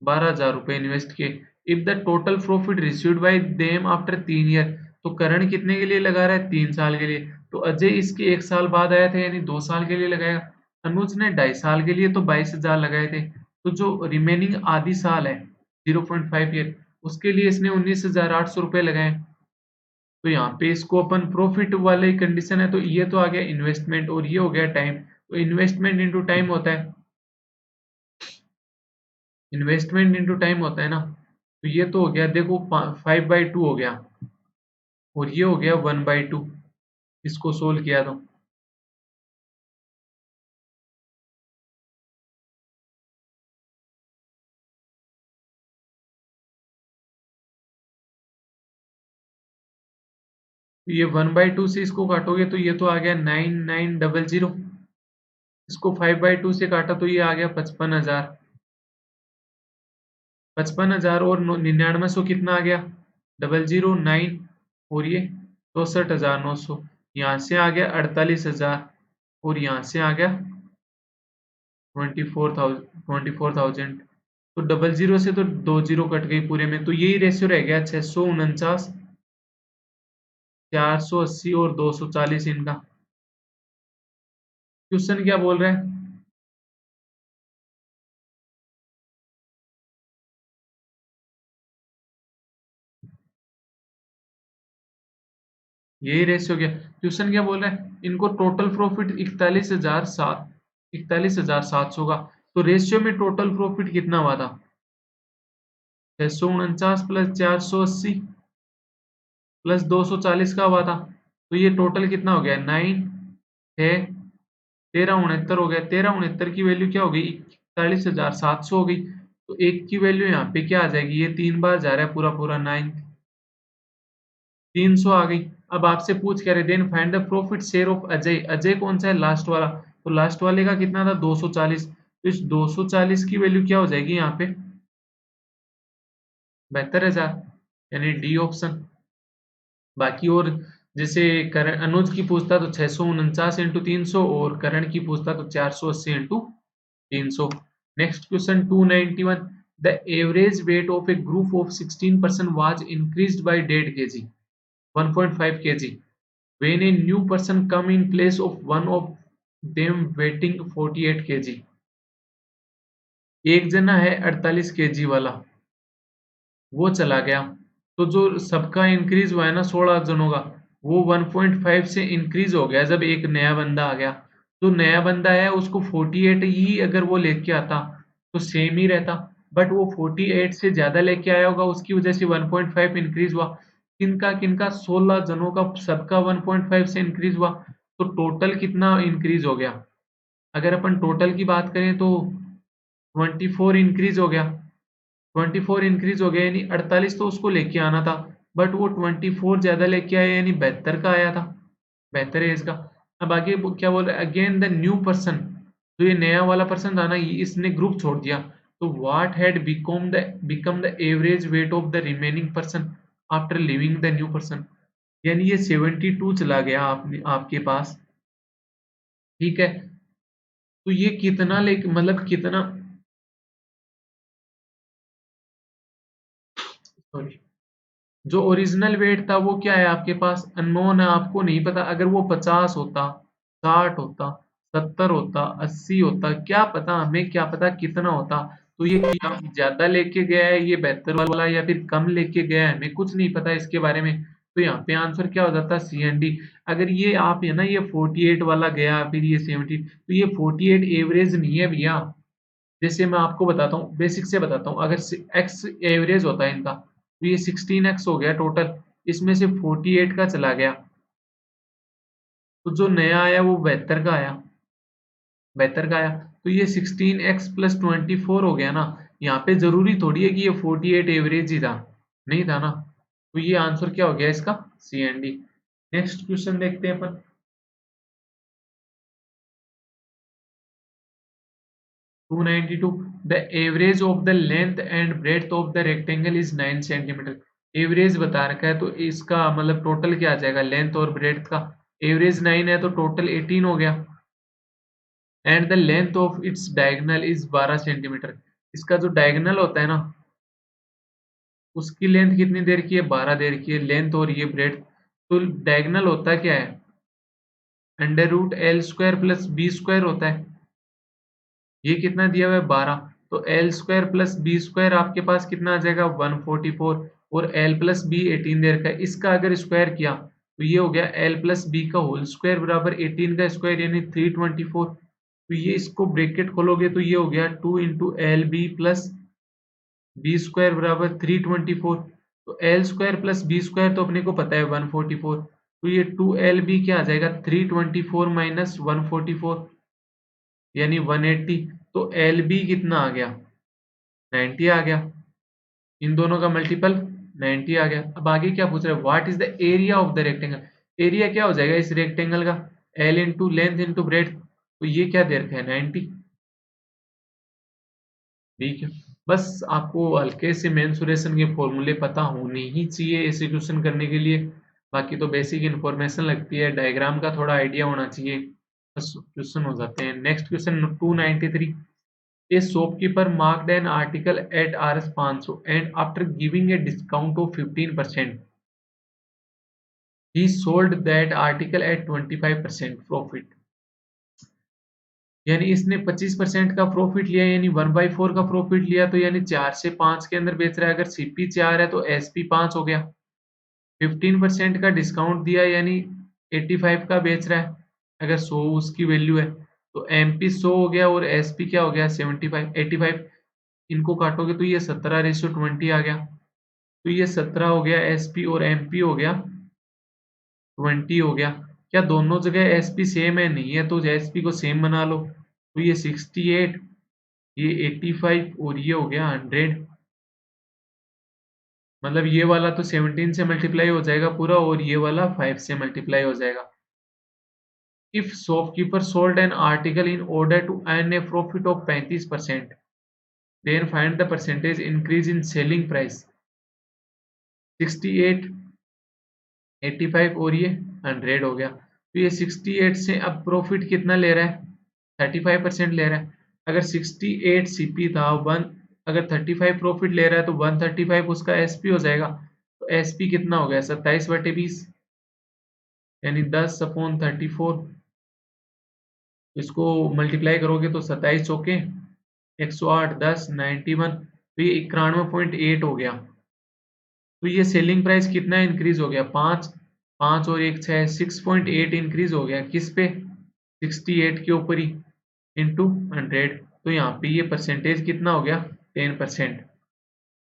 12,000 रुपए इन्वेस्ट किए। If the total profit received by them after 3 year, तो करण कितने के लिए लगा रहा है? 3 साल के लिए। तो अजय इसके 1 साल बाद आया था, यानी 2 साल के लिए लगाएगा। अनुज ने 2.5 साल के लिए तो 22,000 लगाए थे। तो जो रिमेनिंग आधी साल है 0.5 ईयर, उसके लिए इसने 19,800 रुपए लगाए। तो यहाँ पे इसको अपन प्रॉफिट वाले कंडीशन है, तो ये तो आ गया इन्वेस्टमेंट और ये हो गया टाइम। तो इन्वेस्टमेंट इंटू टाइम होता है, इन्वेस्टमेंट इंटू टाइम होता है ना। तो ये तो हो गया, देखो 5/2 हो गया और ये हो गया 1/2। इसको सोल्व किया तो ये 1/2 से इसको काटोगे तो ये तो आ गया 9900। इसको 5/2 से काटा तो ये आ गया 55,000। 55,000 और 9900 कितना आ गया? 009। और ये 64,900। यहाँ से आ गया 48,000 और यहाँ से आ गया 24,000। तो 00 से तो 2 जीरो कट गई पूरे में, तो यही रेशियो रह गया 649, 480 और 240 इनका। क्वेश्चन क्या बोल रहा है? यही रेशियो क्या? क्वेश्चन क्या बोल रहा है? इनको टोटल प्रॉफिट 41,700 का। तो रेशियो में टोटल प्रॉफिट कितना हुआ था? 649 प्लस 480 प्लस 240 का हुआ था। तो ये टोटल कितना हो गया? 9 है 1369 हो गया। 1369 की वैल्यू क्या हो गई? 41,700 हो गई। तो एक की वैल्यू यहाँ पे क्या आ जाएगी? ये 3 बार जा रहा है पूरा पूरा 9, 300 आ गई। अब आपसे पूछ कह रहे then find the profit share of Ajay. Ajay कौन सा है? लास्ट वाला। तो लास्ट वाले का कितना था? 240। तो इस 240 की वैल्यू क्या हो जाएगी यहाँ पे? 72,000, यानी डी ऑप्शन। बाकी और जैसे करण अनुज की पूछता तो 649 इंटू 300 और करण की पूछता तो 480 into 300। Next question 291। The average weight of A group of 16% was increased by 1.5 kg, 1.5 kg when a new person come in place of one of them weighing 48 kg। एक जना है 48 kg वाला, वो चला गया। तो जो सबका इंक्रीज हुआ है ना 16 जनों का, वो 1.5 से इंक्रीज हो गया जब एक नया बंदा आ गया। जो नया बंदा है उसको 48 ही अगर वो लेके आता तो सेम ही रहता, बट वो 48 से ज्यादा लेके आया होगा, उसकी वजह से 1.5 इंक्रीज हुआ। किनका किनका? 16 जनों का सबका 1.5 से इंक्रीज हुआ। तो टोटल कितना इंक्रीज हो गया? अगर अपन टोटल की बात करें तो 24 इंक्रीज हो गया। 24 इंक्रीज हो गया, यानी 48 तो उसको लेके आना था, बट वो 24 ज्यादा लेके आया, यानी 72 का आया था। 72 है इसका। अब आगे क्या बोल रहा है? अगेन द न्यू पर्सन, तो ये नया वाला पर्सन था ना, इसने ग्रुप छोड़ दिया। तो what had become the average weight of the remaining person after living the new person. यानी ये 72 चला गया आपके पास। ठीक है। तो ये कितना ले मतलब कितना, सॉरी, जो ओरिजिनल वेट था वो क्या है आपके पास? अननोन है, आपको नहीं पता। अगर वो 50 होता, 60 होता, 70 होता, 80 होता, क्या पता, हमें क्या पता कितना होता। तो ये कम ज्यादा लेके गया है ये 72 वाला, या फिर कम लेके गया है, हमें कुछ नहीं पता इसके बारे में। तो यहाँ पे आंसर क्या हो जाता? CND। अगर ये आप है ना ये 48 वाला गया फिर ये 70, तो ये 48 एवरेज नहीं है भैया। जैसे मैं आपको बताता हूँ, बेसिक से बताता हूँ, अगर एक्स एवरेज होता है इनका तो ये 16x हो गया टोटल, इसमें से 48 का चला गया, तो जो नया आया वो 72 का आया, 72 का आया, तो ये 16x प्लस 24 हो गया ना। यहाँ पे जरूरी थोड़ी है कि ये 48 एवरेज ही था, नहीं था ना। तो ये आंसर क्या हो गया इसका, सी एंड डी। नेक्स्ट क्वेश्चन देखते हैं अपन। 292, the average of the length and breadth of the rectangle is 9 centimetre. Average बता रखा है तो इसका मतलब टोटल क्या आ जाएगा, लेंथ और ब्रेड्थ का। एवरेज 9 है तो टोटल 18 हो गया। And the length of its diagonal is 12 centimetre. इसका जो डायगोनल होता है ना, उसकी लेंथ कितनी देर की है, 12 देर की है लेंथ, और ये ब्रेड्थ। तो डायगोनल होता क्या है, under root L square plus B square होता है। ये कितना दिया हुआ है, 12, तो L square plus B square आपके पास कितना आ जाएगा, 144, और एल प्लस बी 18 देर का। इसका अगर स्क्वायर किया तो ये हो गया एल प्लस बी का होल स्क्वायर बराबर 18 का स्क्वायर यानी 324। तो ये इसको ब्रैकेट खोलोगे तो ये हो गया 2 into L B plus B square बराबर 324। तो L square plus B square तो अपने को पता है 144, तो ये 2 LB क्या आ जाएगा, 324 माइनस 144 यानी 180। तो एल बी कितना आ गया, 90 आ गया। इन दोनों का मल्टीपल 90 आ गया। अब आगे क्या पूछ रहा है, what is the area of the rectangle. Area क्या हो जाएगा इस रेक्टेंगल का, L into length into breadth, तो ये क्या दे रखा है, 90। ठीक है, बस आपको हल्के से मेंसुरेशन के फॉर्मूले पता होने ही चाहिए ऐसे क्वेश्चन करने के लिए। बाकी तो बेसिक इन्फॉर्मेशन लगती है, डायग्राम का थोड़ा आइडिया होना चाहिए, बस क्वेश्चन हो जाते हैं। Next question 293, a shopkeeper marked an article at Rs 500 and after giving a discount of 15%, he sold that article at 25% profit। यानी इसने 25% का प्रॉफिट लिया, यानी 1/4 का प्रॉफिट लिया, तो यानी 4 से 5 के अंदर बेच रहा है। अगर सीपी 4 है तो एसपी 5 हो गया। 15% का डिस्काउंट दिया यानी 85 का बेच रहा है, अगर 100 उसकी वैल्यू है। तो एमपी 100 हो गया और एसपी क्या हो गया, 75 85। इनको काटोगे तो ये 17:20 आ गया। तो ये 17 हो गया एसपी और एमपी हो गया 20 हो गया। क्या दोनों जगह एसपी सेम है, नहीं है, तो एसपी को सेम बना लो। तो ये 68, ये 85 और ये हो गया 100। मतलब ये वाला तो 17 से मल्टीप्लाई हो जाएगा पूरा, और ये वाला 5 से मल्टीप्लाई हो जाएगा। If shopkeeper sold an article in order to earn a profit of 35%, then find the percentage increase in selling price. 68, 85 और ये 100 हो गया। तो ये 68 से अब प्रॉफिट कितना ले रहा है, 35% ले रहा है। अगर 68 सीपी था, वन अगर 35 प्रॉफिट ले रहा है तो 135 उसका एसपी हो जाएगा। तो एसपी कितना हो गया, 27/20, यानी 10/34। इसको मल्टीप्लाई करोगे तो 27 चौके 108, 10, 91, तो ये 91.8 हो गया। तो ये सेलिंग प्राइस कितना इंक्रीज हो गया, 5, 5 और 1 6, 6.8 इंक्रीज हो गया किस पे, 68 के ऊपर ही, इंटू 100। तो यहाँ पे ये परसेंटेज कितना हो गया, 10%।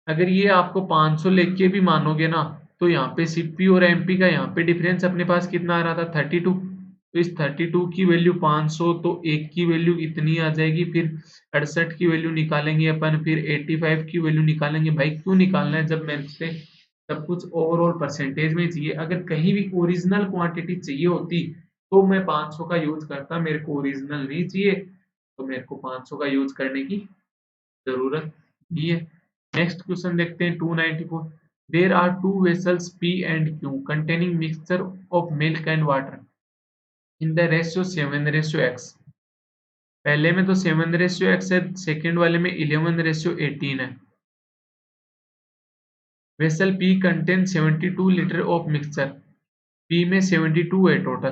अगर ये आपको 500 लेके के भी मानोगे ना, तो यहाँ पे सीपी और एमपी का यहाँ पे डिफरेंस अपने पास कितना आ रहा था, 32। तो इस 32 की वैल्यू 500, तो एक की वैल्यू इतनी आ जाएगी, फिर 68 की वैल्यू निकालेंगे अपन, फिर 85 की वैल्यू निकालेंगे। भाई क्यों निकालना है जब मेरे से सब कुछ ओवरऑल परसेंटेज में चाहिए। अगर कहीं भी ओरिजिनल क्वांटिटी चाहिए होती तो मैं 500 का यूज करता, मेरे को ओरिजिनल नहीं चाहिए तो मेरे को 500 का यूज करने की जरूरत नहीं है। नेक्स्ट क्वेश्चन देखते हैं 294, there are two vessels P and Q containing mixture of milk and water in the ratio 7:x। पहले में तो 7:x है, सेकेंड वाले में 11:18 है। Vessel P contain 72 litre of mixture, P में 72 है टोटल,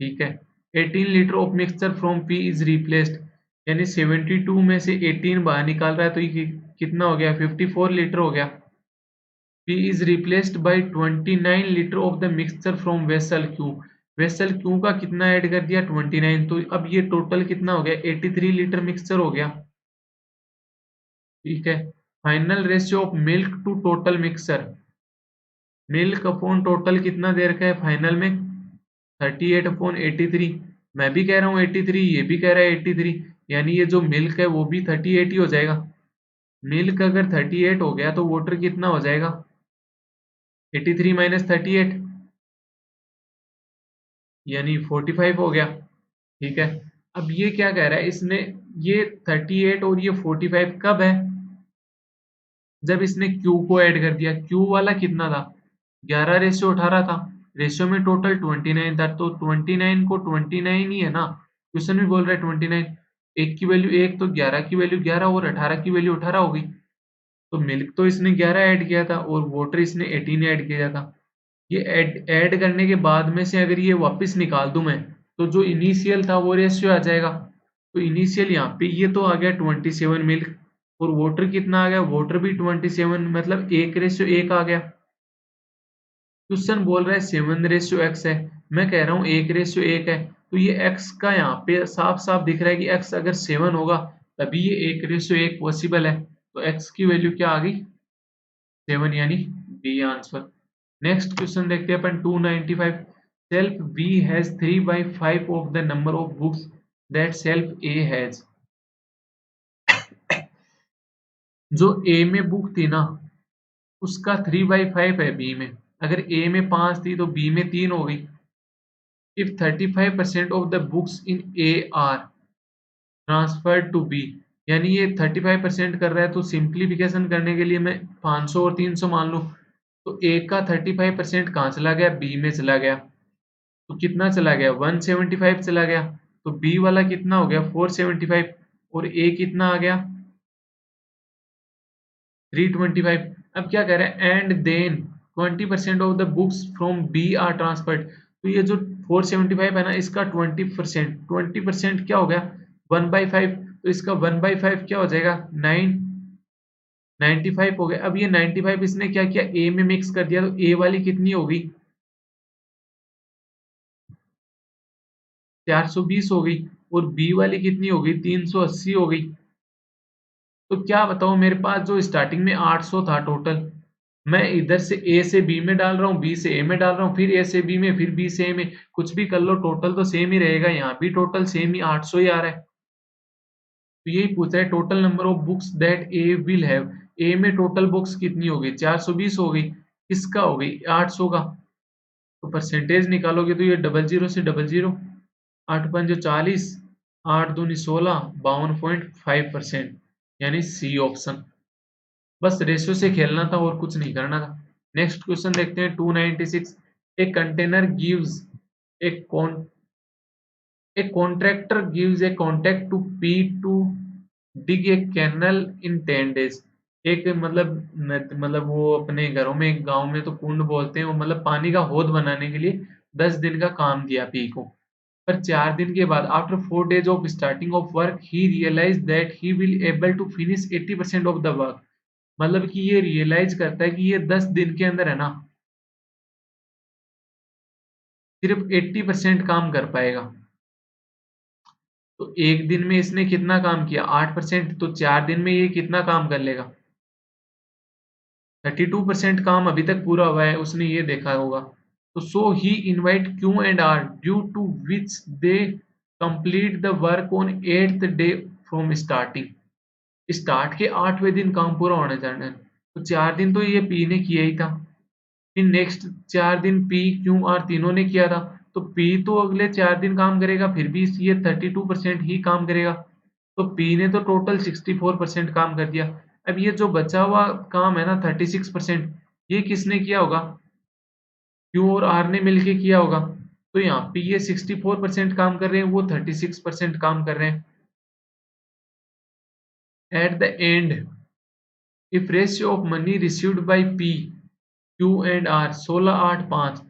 ठीक है। 18 litre of mixture from P is replaced, यानी 72 में से 18 बाहर निकाल रहा है, तो ये कितना हो गया, 54 लीटर हो गया। P is replaced by 29 liter of the mixture from vessel Q, vessel Q का कितना ऐड कर दिया 29, तो अब ये टोटल कितना हो गया 83 लीटर मिक्सचर हो गया। ठीक है, final ratio of milk to total mixture, milk upon total कितना दे रखा है फाइनल में 38/83। मैं भी कह रहा हूँ 83, ये भी कह रहा है 83, यानी ये जो मिल्क है वो भी 38 ही हो जाएगा। मिल्क अगर 38 हो गया तो वाटर कितना हो जाएगा 83 माइनस 38, यानी 45 हो गया। ठीक है, अब ये क्या कह रहा है इसने, ये 38 और ये 45 कब है, जब इसने Q को ऐड कर दिया। Q वाला कितना था 11/18 था, रेशियो में टोटल 29 था, तो 29 को 29 ही है ना, क्वेश्चन भी बोल रहा है 29, एक की वैल्यू एक तो 11 की वैल्यू 11 और 18 की वैल्यू 18 हो गई। तो मिल्क तो इसने 11 ऐड किया था और वाटर इसने 18 ऐड किया था। ये ऐड करने के बाद में से अगर ये वापस निकाल दूं मैं, तो जो इनिशियल था वो रेशियो आ जाएगा। तो इनिशियल यहाँ पे ये तो आ गया 27 मिल्क, और वाटर कितना आ गया, वाटर भी 27, मतलब 1/1 आ गया। क्वेश्चन बोल रहा है 7/x है, मैं कह रहा हूँ 1/1 है, तो ये x का यहाँ पे साफ साफ दिख रहा है कि x अगर 7 होगा तभी ये 1/1 पॉसिबल है, तो x की वैल्यू क्या आ गई 7, यानी बी आंसर। नेक्स्ट क्वेश्चन देखते हैं अपन 295, self B has 3/5 of the number of books that self A has. जो A में बुक थी ना उसका 3/5 है B में, अगर A में 5 थी तो B में 3 हो गई। If 35% of the books in A are transferred to B, यानी ये 35% कर रहा है, तो सिंप्लीफिकेशन करने के लिए मैं 500 और 300 मान लूँ, तो A का 35% कहाँ चला गया, B में चला गया, तो कितना चला गया 175 चला गया, तो B वाला कितना हो गया 475, और A कितना आ गया 325। अब क्या कह रहा है, and then 20% of the books from B are transferred, तो ये जो 475 है ना इसका 20% क्या हो गया 1/5, तो इसका 1/5 क्या हो जाएगा 95 हो गया। अब ये 95 इसने क्या किया ए में मिक्स कर दिया, तो ए वाली कितनी होगी 420 हो गई, और बी वाली कितनी हो गई 380 हो गई। तो क्या बताऊं, मेरे पास जो स्टार्टिंग में 800 था टोटल, मैं इधर से ए से बी में डाल रहा हूँ, बी से ए में डाल रहा हूँ, फिर ए से बी में, फिर बी से ए में, कुछ भी कर लो टोटल तो सेम ही रहेगा, यहाँ भी टोटल सेम ही 800 ही आ रहा है। तो यही पूछ रहा है total number of books that A will have, A में टोटल बुक्स कितनी हो गई 420 हो गई, किसका हो गई 800 का, तो परसेंटेज निकालोगे तो ये 00 से 00, 8×5 = 40, 8×2 = 16, 52.5%, यानी सी ऑप्शन। बस रेशियो से खेलना था और कुछ नहीं करना था। नेक्स्ट क्वेश्चन देखते हैं 296, a container gives A A contractor gives a contract to P to dig a canal in 10 days। एक मतलब वो अपने घरों में गांव में तो कुंड बोलते हैं, वो मतलब पानी का हौद बनाने के लिए 10 दिन का काम दिया पी को। पर 4 दिन के बाद after 4 days of starting of work he realized that he will able to finish 80% of the work। मतलब कि ये रियलाइज करता है कि ये 10 दिन के अंदर है ना सिर्फ 80% काम कर पाएगा। तो एक दिन में इसने कितना काम किया 8%, तो 4 दिन में ये कितना काम कर लेगा 32% काम अभी तक पूरा हुआ है, उसने ये देखा होगा। तो so he invite Q and R due to which they complete the work on 8th day from starting. Start के 8वें दिन काम पूरा होने जाना है, तो 4 दिन तो ये पी ने किया ही था, फिर नेक्स्ट 4 दिन पी क्यू आर तीनों ने किया था, तो पी तो अगले 4 दिन काम करेगा, फिर भी ये 32% ही काम करेगा, तो पी ने तो टोटल 64% काम कर दिया। अब ये जो बचा हुआ काम है ना 36%, ये किसने किया होगा क्यू और आर ने मिलके किया होगा, तो यहाँ पे ये 64% काम कर रहे हैं, वो 36% काम कर रहे हैं। At the end if ratio of money received by P Q and R 16:8:5,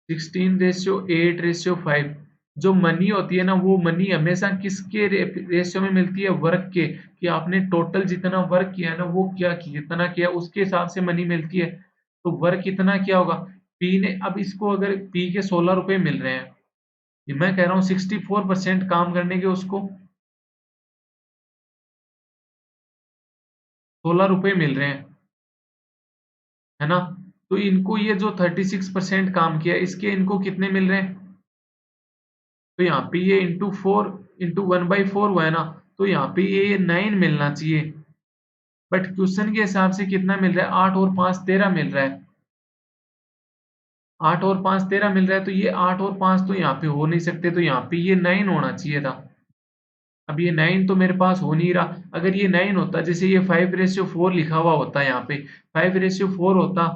16:8:5, जो मनी होती है ना वो मनी हमेशा किसके रेशियो में मिलती है वर्क के, कि आपने टोटल जितना वर्क किया है ना वो क्या कितना किया उसके हिसाब से मनी मिलती है। तो वर्क कितना किया होगा पी ने, अब इसको अगर पी के 16 रुपए मिल रहे हैं मैं कह रहा हूँ 64% काम करने के उसको 16 रुपए मिल रहे हैं, है ना। तो इनको ये जो 36% काम किया इसके इनको कितने मिल रहे हैं, तो यहाँ पे ये इंटू 1/4 हुआ है ना, तो यहाँ पे ये 9 मिलना चाहिए, बट क्वेश्चन के हिसाब से कितना मिल रहा है, 8 और 5 13 मिल रहा है, 8 और 5 13 मिल रहा है, तो ये 8 और 5 तो यहाँ पे हो नहीं सकते, तो यहाँ पे ये 9 होना चाहिए था। अब ये 9 तो मेरे पास हो नहीं रहा, अगर ये 9 होता, जैसे ये 5/4 लिखा हुआ होता, यहाँ पे 5/4 होता,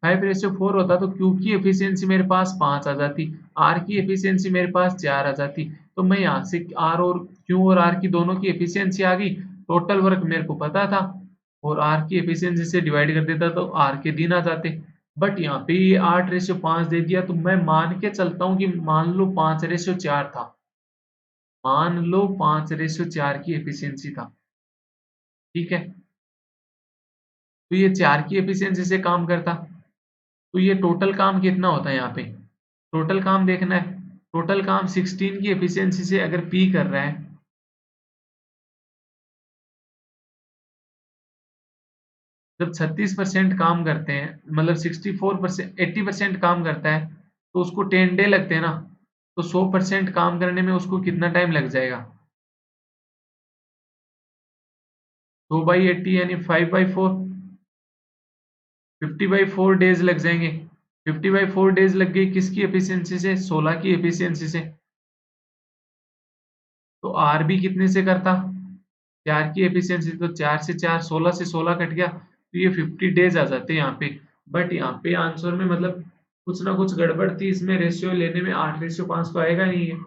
5/4 होता तो Q की एफिशिएंसी मेरे पास 5 आ जाती, R की एफिशिएंसी मेरे पास 4 आ जाती, तो मैं यहाँ से R और Q और R की दोनों की एफिशिएंसी आ गई, टोटल वर्क मेरे को पता था, और R की एफिशिएंसी से डिवाइड कर देता तो R के दिन आ जाते। बट यहाँ पे ये 8/5 दे दिया, तो मैं मान के चलता हूँ कि मान लो 5/4 था, मान लो 5/4 की एफिशिएंसी था, ठीक है। तो ये 4 की एफिशिएंसी से काम करता, तो ये टोटल काम कितना होता है, यहाँ पे टोटल काम देखना है, टोटल काम 16 की एफिशिएंसी से अगर P कर रहा है, जब 36% काम करते हैं, मतलब 64% 80% काम करता है, तो उसको 10 डे लगते हैं ना, तो 100% काम करने में उसको कितना टाइम लग जाएगा, 100/80 यानी 5/4, 50/4 डेज लग जाएंगे, 50/4 डेज लग गई किसकी एफिशिएंसी से, 16 की एफिशिएंसी से, तो R भी कितने से करता, 4 की एफिशिएंसी, तो 4 से 4 16 से 16 कट गया, तो ये 50 डेज आ जाते हैं यहाँ पे। बट यहाँ पे आंसर में मतलब कुछ ना कुछ गड़बड़ थी, इसमें रेशियो लेने में 8/5 तो आएगा नहीं है,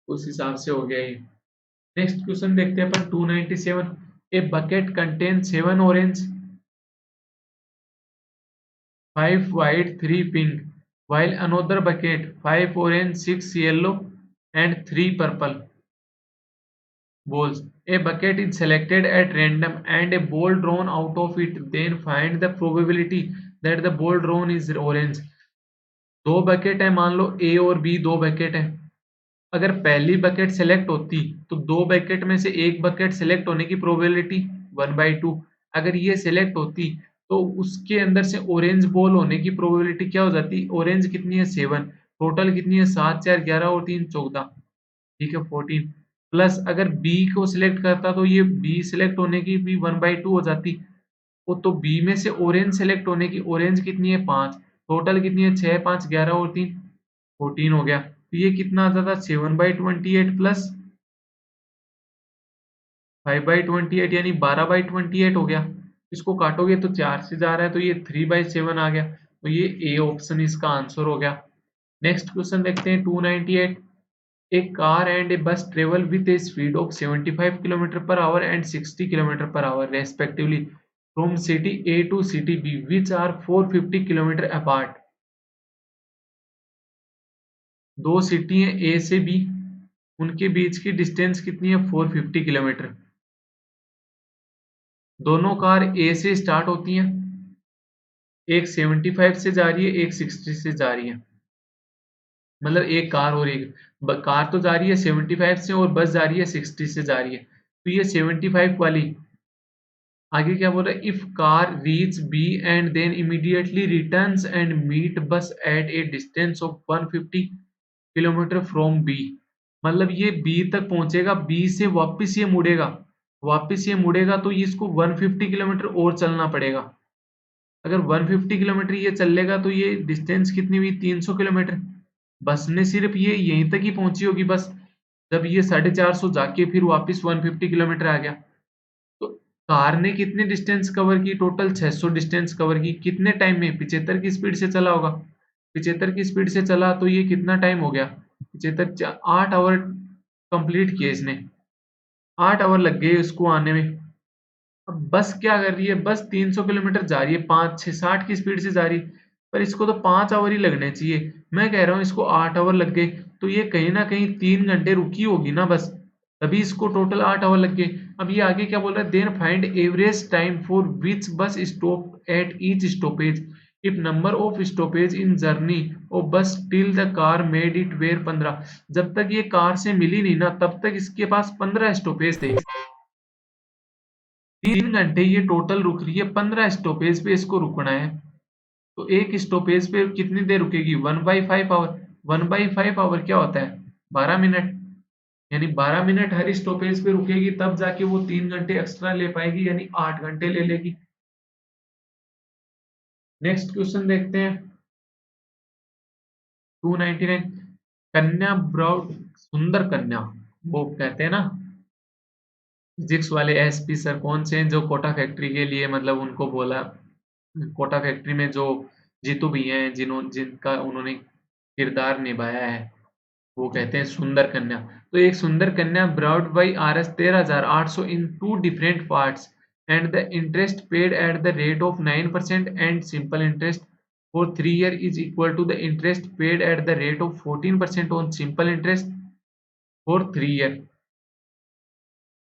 उस हिसाब से हो गया ये। नेक्स्ट क्वेश्चन देखते हैं अपन 297, a bucket contain 7 orange 5 white 3 pink while another bucket 5 orange 6 yellow and 3 purple balls. A bucket is selected at random and a ball drawn out of it. Then find the probability that the ball drawn is orange. दो bucket है, मान लो ए और B दो bucket है, अगर पहली bucket select होती तो दो बकेट में से एक बकेट सेलेक्ट होने की प्रोबेबिलिटी 1/2, अगर ये सेलेक्ट होती तो उसके अंदर से ऑरेंज बॉल होने की प्रोबेबिलिटी क्या हो जाती, ऑरेंज कितनी है 7, टोटल कितनी है 7 4 11 और 3 14, ठीक है 14, प्लस अगर बी को सिलेक्ट करता तो ये बी सिलेक्ट होने की भी 1/2 हो जाती, वो तो बी में से ऑरेंज सेलेक्ट होने की, ऑरेंज कितनी है 5, टोटल कितनी है 6 5 11 और 3 14 हो गया, तो ये कितना आता था 7/28 प्लस 5/28 यानी 12/28 हो गया, इसको काटोगे तो 4 से जा रहा है, तो ये 3/7 आ गया, तो ये ए ऑप्शन इसका आंसर हो गया। नेक्स्ट क्वेश्चन देखते हैं 298, a car and a bus travel with a speed of 75 km/h and 60 km/h respectively from city A to city B which are 450 km apart. दो सिटी हैं ए से बी, उनके बीच की डिस्टेंस कितनी है 450 किलोमीटर, दोनों कार ए से स्टार्ट होती हैं, एक 75 से जा रही है एक 60 से जा रही है, मतलब एक कार और एक कार तो जा रही है 75 से और बस जा रही है 60 से जा रही है, तो ये 75 वाली आगे क्या बोल रहा है, if car reach B and then immediately returns and meet bus at a distance of 150 kilometre from B, मतलब ये बी तक पहुंचेगा, बी से वापस ये मुड़ेगा, वापस ये मुड़ेगा तो ये इसको 150 किलोमीटर और चलना पड़ेगा, अगर 150 किलोमीटर ये चलेगा तो ये डिस्टेंस कितनी हुई 300 किलोमीटर, बस ने सिर्फ ये यहीं तक ही पहुंची होगी बस, जब ये 450 जाके फिर वापस 150 किलोमीटर आ गया, तो कार ने कितने डिस्टेंस कवर की, टोटल 600 डिस्टेंस कवर की, कितने टाइम में 75 की स्पीड से चला होगा, 75 की स्पीड से चला तो ये कितना टाइम हो गया 75 8 आवर कंप्लीट किए इसने, 8 आवर लग गए उसको आने में। अब बस क्या कर रही है, बस 300 किलोमीटर जा रही है 5 6 60 की स्पीड से जा रही है, पर इसको तो 5 आवर ही लगने चाहिए, मैं कह रहा हूँ इसको 8 आवर लग गए, तो ये कहीं ना कहीं 3 घंटे रुकी होगी ना बस, तभी इसको टोटल 8 आवर लग गए। अब ये आगे क्या बोल रहा है, then find average time for which bus stop at each stoppage, if number of stoppage in journey और bus till the car made it were 15, जब तक ये कार से मिली नहीं ना तब तक इसके पास 15 स्टॉपेज थे। 3 घंटे ये टोटल रुक रही है, 15 स्टॉपेज पे इसको रुकना है। तो एक स्टॉपेज पे कितनी देर रुकेगी? 1/5 आवर। 1/5 आवर क्या होता है? 12 मिनट। यानी 12 मिनट हर स्टॉपेज पे रुकेगी, तब जाके वो 3 घंटे एक्स्ट्रा ले पाएगी, यानी 8 घंटे ले लेगी। नेक्स्ट क्वेश्चन देखते हैं। 299। कन्या ब्राउड, सुंदर कन्या, वो कहते हैं ना फिजिक्स वाले एसपी सर कौन से हैं जो कोटा फैक्ट्री के लिए मतलब उनको बोला, कोटा फैक्ट्री में जो जीतू भैया हैं जिनका उन्होंने किरदार निभाया है, वो कहते हैं सुंदर कन्या। तो एक सुंदर कन्या borrowed by RS 13,800 in 2 different parts and the interest paid at the rate of 9% and simple interest for 3 year is equal to the interest paid at the rate of 14% on simple interest for 3 year.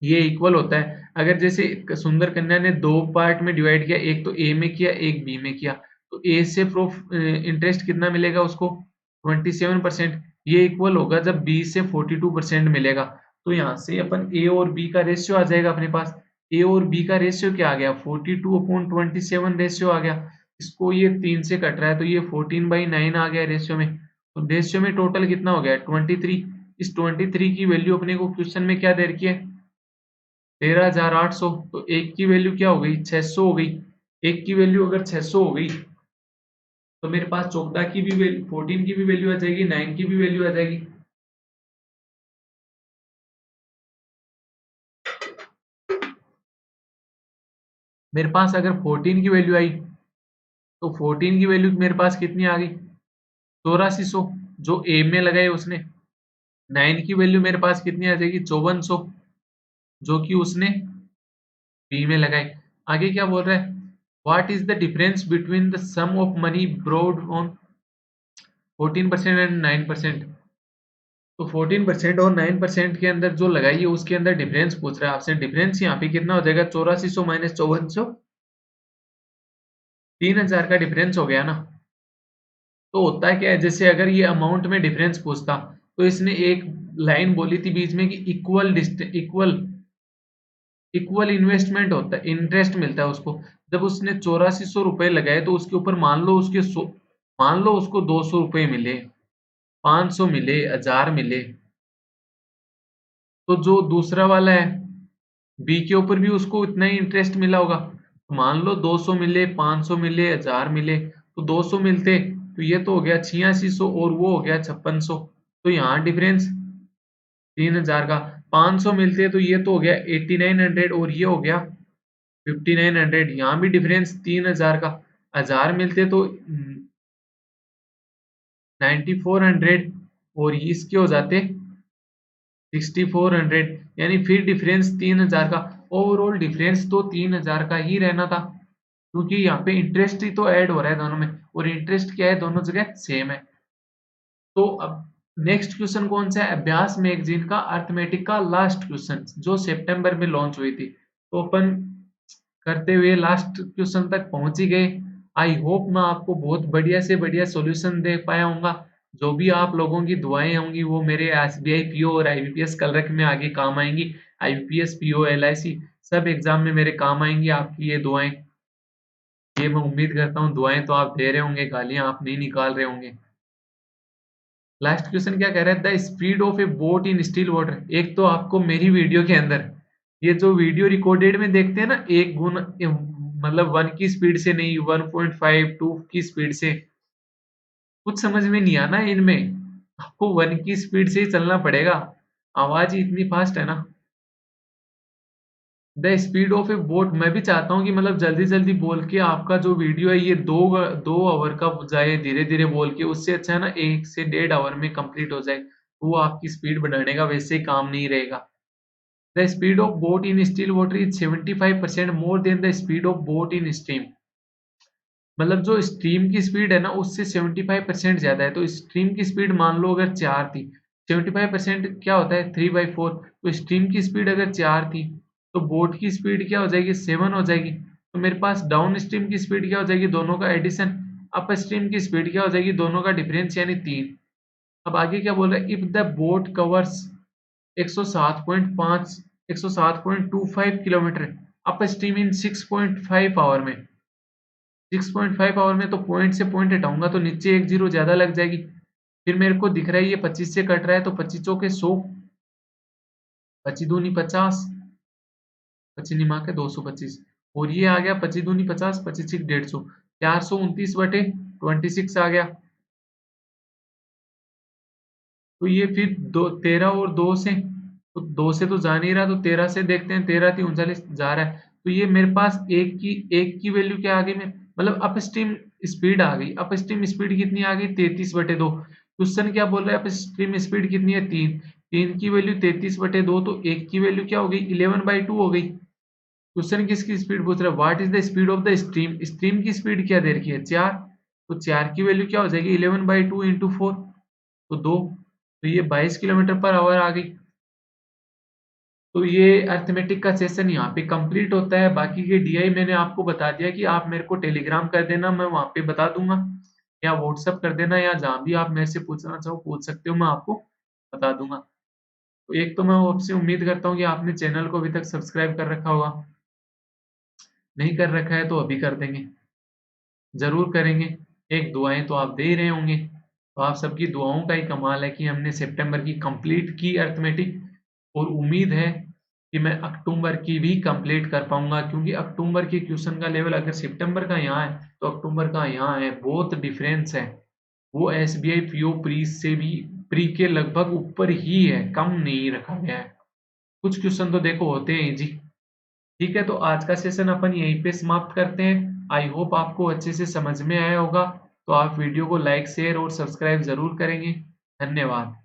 ये equal होता है अगर जैसे सुंदर कन्या ने 2 part में divide किया, एक तो ए में किया एक बी में किया, तो ए से प्रूफ इंटरेस्ट कितना मिलेगा उसको? 27%। ये इक्वल होगा जब बी से 42% मिलेगा। तो यहाँ से अपन ए और बी का रेशियो आ जाएगा अपने पास। ए और बी का रेशियो क्या आ गया? 42/27 रेशियो आ गया। इसको ये 3 से कट रहा है तो ये 14/9 आ गया रेशियो में। तो रेशियो में टोटल कितना हो गया? 23। इस 23 की वैल्यू अपने को क्वेश्चन में क्या दे रखी है? 13,800। तो एक की वैल्यू क्या हो गई? 600 हो गई। एक की वैल्यू अगर 600 हो गई तो मेरे पास 14 की भी वैल्यू, 14 की भी वैल्यू आ जाएगी, 9 की भी वैल्यू आ जाएगी। मेरे पास अगर 14 की वैल्यू आई तो 14 की वैल्यू मेरे पास कितनी आ गई? 8400 जो ए में लगाए उसने। 9 की वैल्यू मेरे पास कितनी आ जाएगी? 5400 जो कि उसने बी में लगाए। आगे क्या बोल रहा है? What is the difference between the sum of money borrowed on 14% and 9%। तो 14% और 9% के अंदर जो लगाई है उसके अंदर डिफरेंस पूछ रहा है आपसे। डिफरेंस यहाँ पे कितना हो जाएगा? 8400 माइनस 5400, 3000 का डिफरेंस हो गया ना। तो होता क्या है, जैसे अगर ये अमाउंट में डिफरेंस पूछता तो इसने एक लाइन बोली थी बीच में कि इक्वल इक्वल इन्वेस्टमेंट होता है, इंटरेस्ट मिलता है उसको। जब उसने 8400 रुपए लगाए तो उसके ऊपर मान लो उसको 200 रुपए मिले, 500 मिले, 1000 मिले, तो जो दूसरा वाला है बी के ऊपर भी उसको इतना ही इंटरेस्ट मिला होगा। तो मान लो 200 मिले, 500 मिले, 1000 मिले, तो 200 मिलते तो ये तो हो गया 8600 और वो हो गया 5600। तो यहाँ डिफरेंस 3000 का। 500 मिलते तो ये तो हो गया 8900 और ये हो गया 5900। यहाँ भी डिफरेंस 3000 का। 1000 मिलते तो 9400 और इसके हो जाते 6400, यानी फिर डिफरेंस 3000 का। ओवरऑल डिफरेंस तो 3000 का ही रहना था क्योंकि यहाँ पे इंटरेस्ट ही तो ऐड हो रहा है दोनों में, और इंटरेस्ट क्या है? दोनों जगह सेम है। तो अब नेक्स्ट क्वेश्चन कौन सा है? अभ्यास मैगजीन का अर्थमेटिक का लास्ट क्वेश्चन जो सितंबर में लॉन्च हुई थी। तो अपन करते हुए लास्ट क्वेश्चन तक पहुंच ही गए। आई होप मैं आपको बहुत बढ़िया से बढ़िया सॉल्यूशन दे पाया हूँगा। जो भी आप लोगों की दुआएं होंगी वो मेरे एसबीआई पीओ और आईबीपीएस क्लर्क में आगे काम आएंगी। आईबीपीएस पीओ एलआईसी सब एग्जाम में मेरे काम आएंगी आपकी ये दुआएं। ये मैं उम्मीद करता हूँ दुआएं तो आप दे रहे होंगे, गालियां आप नहीं निकाल रहे होंगे। लास्ट क्वेश्चन क्या कह रहा है? The speed of A boat in still water. एक तो आपको मेरी वीडियो के अंदर ये जो वीडियो रिकॉर्डेड में देखते हैं ना, एक गुना मतलब 1 की स्पीड से नहीं, 1.5 2 की स्पीड से, कुछ समझ में नहीं आना इनमें। आपको 1 की स्पीड से ही चलना पड़ेगा, आवाज ही इतनी फास्ट है ना। The speed of A boat, मैं भी चाहता हूँ कि मतलब जल्दी जल्दी बोल के आपका जो वीडियो है ये 2 आवर का जाए, धीरे धीरे बोल के। उससे अच्छा है ना 1 से 1.5 आवर में कंप्लीट हो जाए, वो आपकी स्पीड बढ़ाने का वैसे ही काम नहीं रहेगा। The speed of boat in still water is 75% more than the speed of boat in stream. मतलब जो स्ट्रीम की स्पीड है ना उससे 75% ज्यादा है। तो स्ट्रीम की स्पीड मान लो अगर 4 थी, 75% क्या होता है? 3/4। तो स्ट्रीम की स्पीड अगर 4 थी तो बोट की स्पीड क्या हो जाएगी? 7 हो जाएगी। तो मेरे पास डाउन स्ट्रीम की स्पीड क्या हो जाएगी? दोनों का एडिशन अप स्ट्रीम की स्पीड क्या हो जाएगी, दोनों का डिफरेंस यानी 3। अब आगे क्या बोल रहा है, if the boat covers 107.5 107.25 kilometre upstream in 6.5 hour में, 6.5 आवर में, तो पॉइंट से पॉइंट हटाऊंगा तो नीचे एक जीरो ज्यादा लग जाएगी। फिर मेरे को दिख रहा है ये 25 से कट रहा है, तो 25 चौके 100, 25 दूनी 50, 25 निमा के 225, और ये आ गया 25 दूनी 50, 25 150, 429/26 आ गया। तो ये फिर 13 और 2 से, तो 2 से तो जा नहीं रहा, तो 13 से देखते हैं, 13 थी 39 जा रहा है। तो ये मेरे पास एक की वैल्यू क्या आ गई, में मतलब अप स्ट्रीम स्पीड आ गई। अप स्ट्रीम स्पीड कितनी आ गई, 33/2। क्वेश्चन क्या बोल रहा है, अप स्ट्रीम स्पीड कितनी है, 3। 3 की वैल्यू 33/2, तो एक की वैल्यू क्या हो गई, 11/2 हो गई। क्वेश्चन किसकी स्पीड पूछ रहा है, what is the speed of the stream, stream की स्पीड क्या दे रखी है, 4। तो 4 की वैल्यू क्या हो जाएगी, 11/2 इंटू 4, तो 2, तो ये 22 किलोमीटर पर आवर आ गई। तो ये अर्थमेटिक का सेशन यहाँ पे कंप्लीट होता है। बाकी के डीआई मैंने आपको बता दिया कि आप मेरे को टेलीग्राम कर देना, मैं वहाँ पे बता दूंगा, या व्हाट्सअप कर देना, या जहाँ भी आप मेरे से पूछना चाहो पूछ सकते हो, मैं आपको बता दूंगा। तो एक तो मैं आपसे उम्मीद करता हूँ कि आपने चैनल को अभी तक सब्सक्राइब कर रखा होगा, नहीं कर रखा है तो अभी कर देंगे, जरूर करेंगे। एक दुआएं तो आप दे ही रहे होंगे, तो आप सबकी दुआओं का ही कमाल है कि हमने सितंबर की कंप्लीट की अर्थमेटिक, और उम्मीद है कि मैं अक्टूबर की भी कंप्लीट कर पाऊंगा, क्योंकि अक्टूबर के क्वेश्चन का लेवल अगर सितंबर का यहाँ है तो अक्टूबर का यहाँ है, बहुत डिफरेंस है। वो एसबीआई पीओ प्री से भी, प्री के लगभग ऊपर ही है, कम नहीं रखा गया है। कुछ क्वेश्चन तो देखो होते हैं जी। ठीक है, तो आज का सेशन अपन यहीं पे समाप्त करते हैं। आई होप आपको अच्छे से समझ में आया होगा। तो आप वीडियो को लाइक शेयर और सब्सक्राइब जरूर करेंगे। धन्यवाद।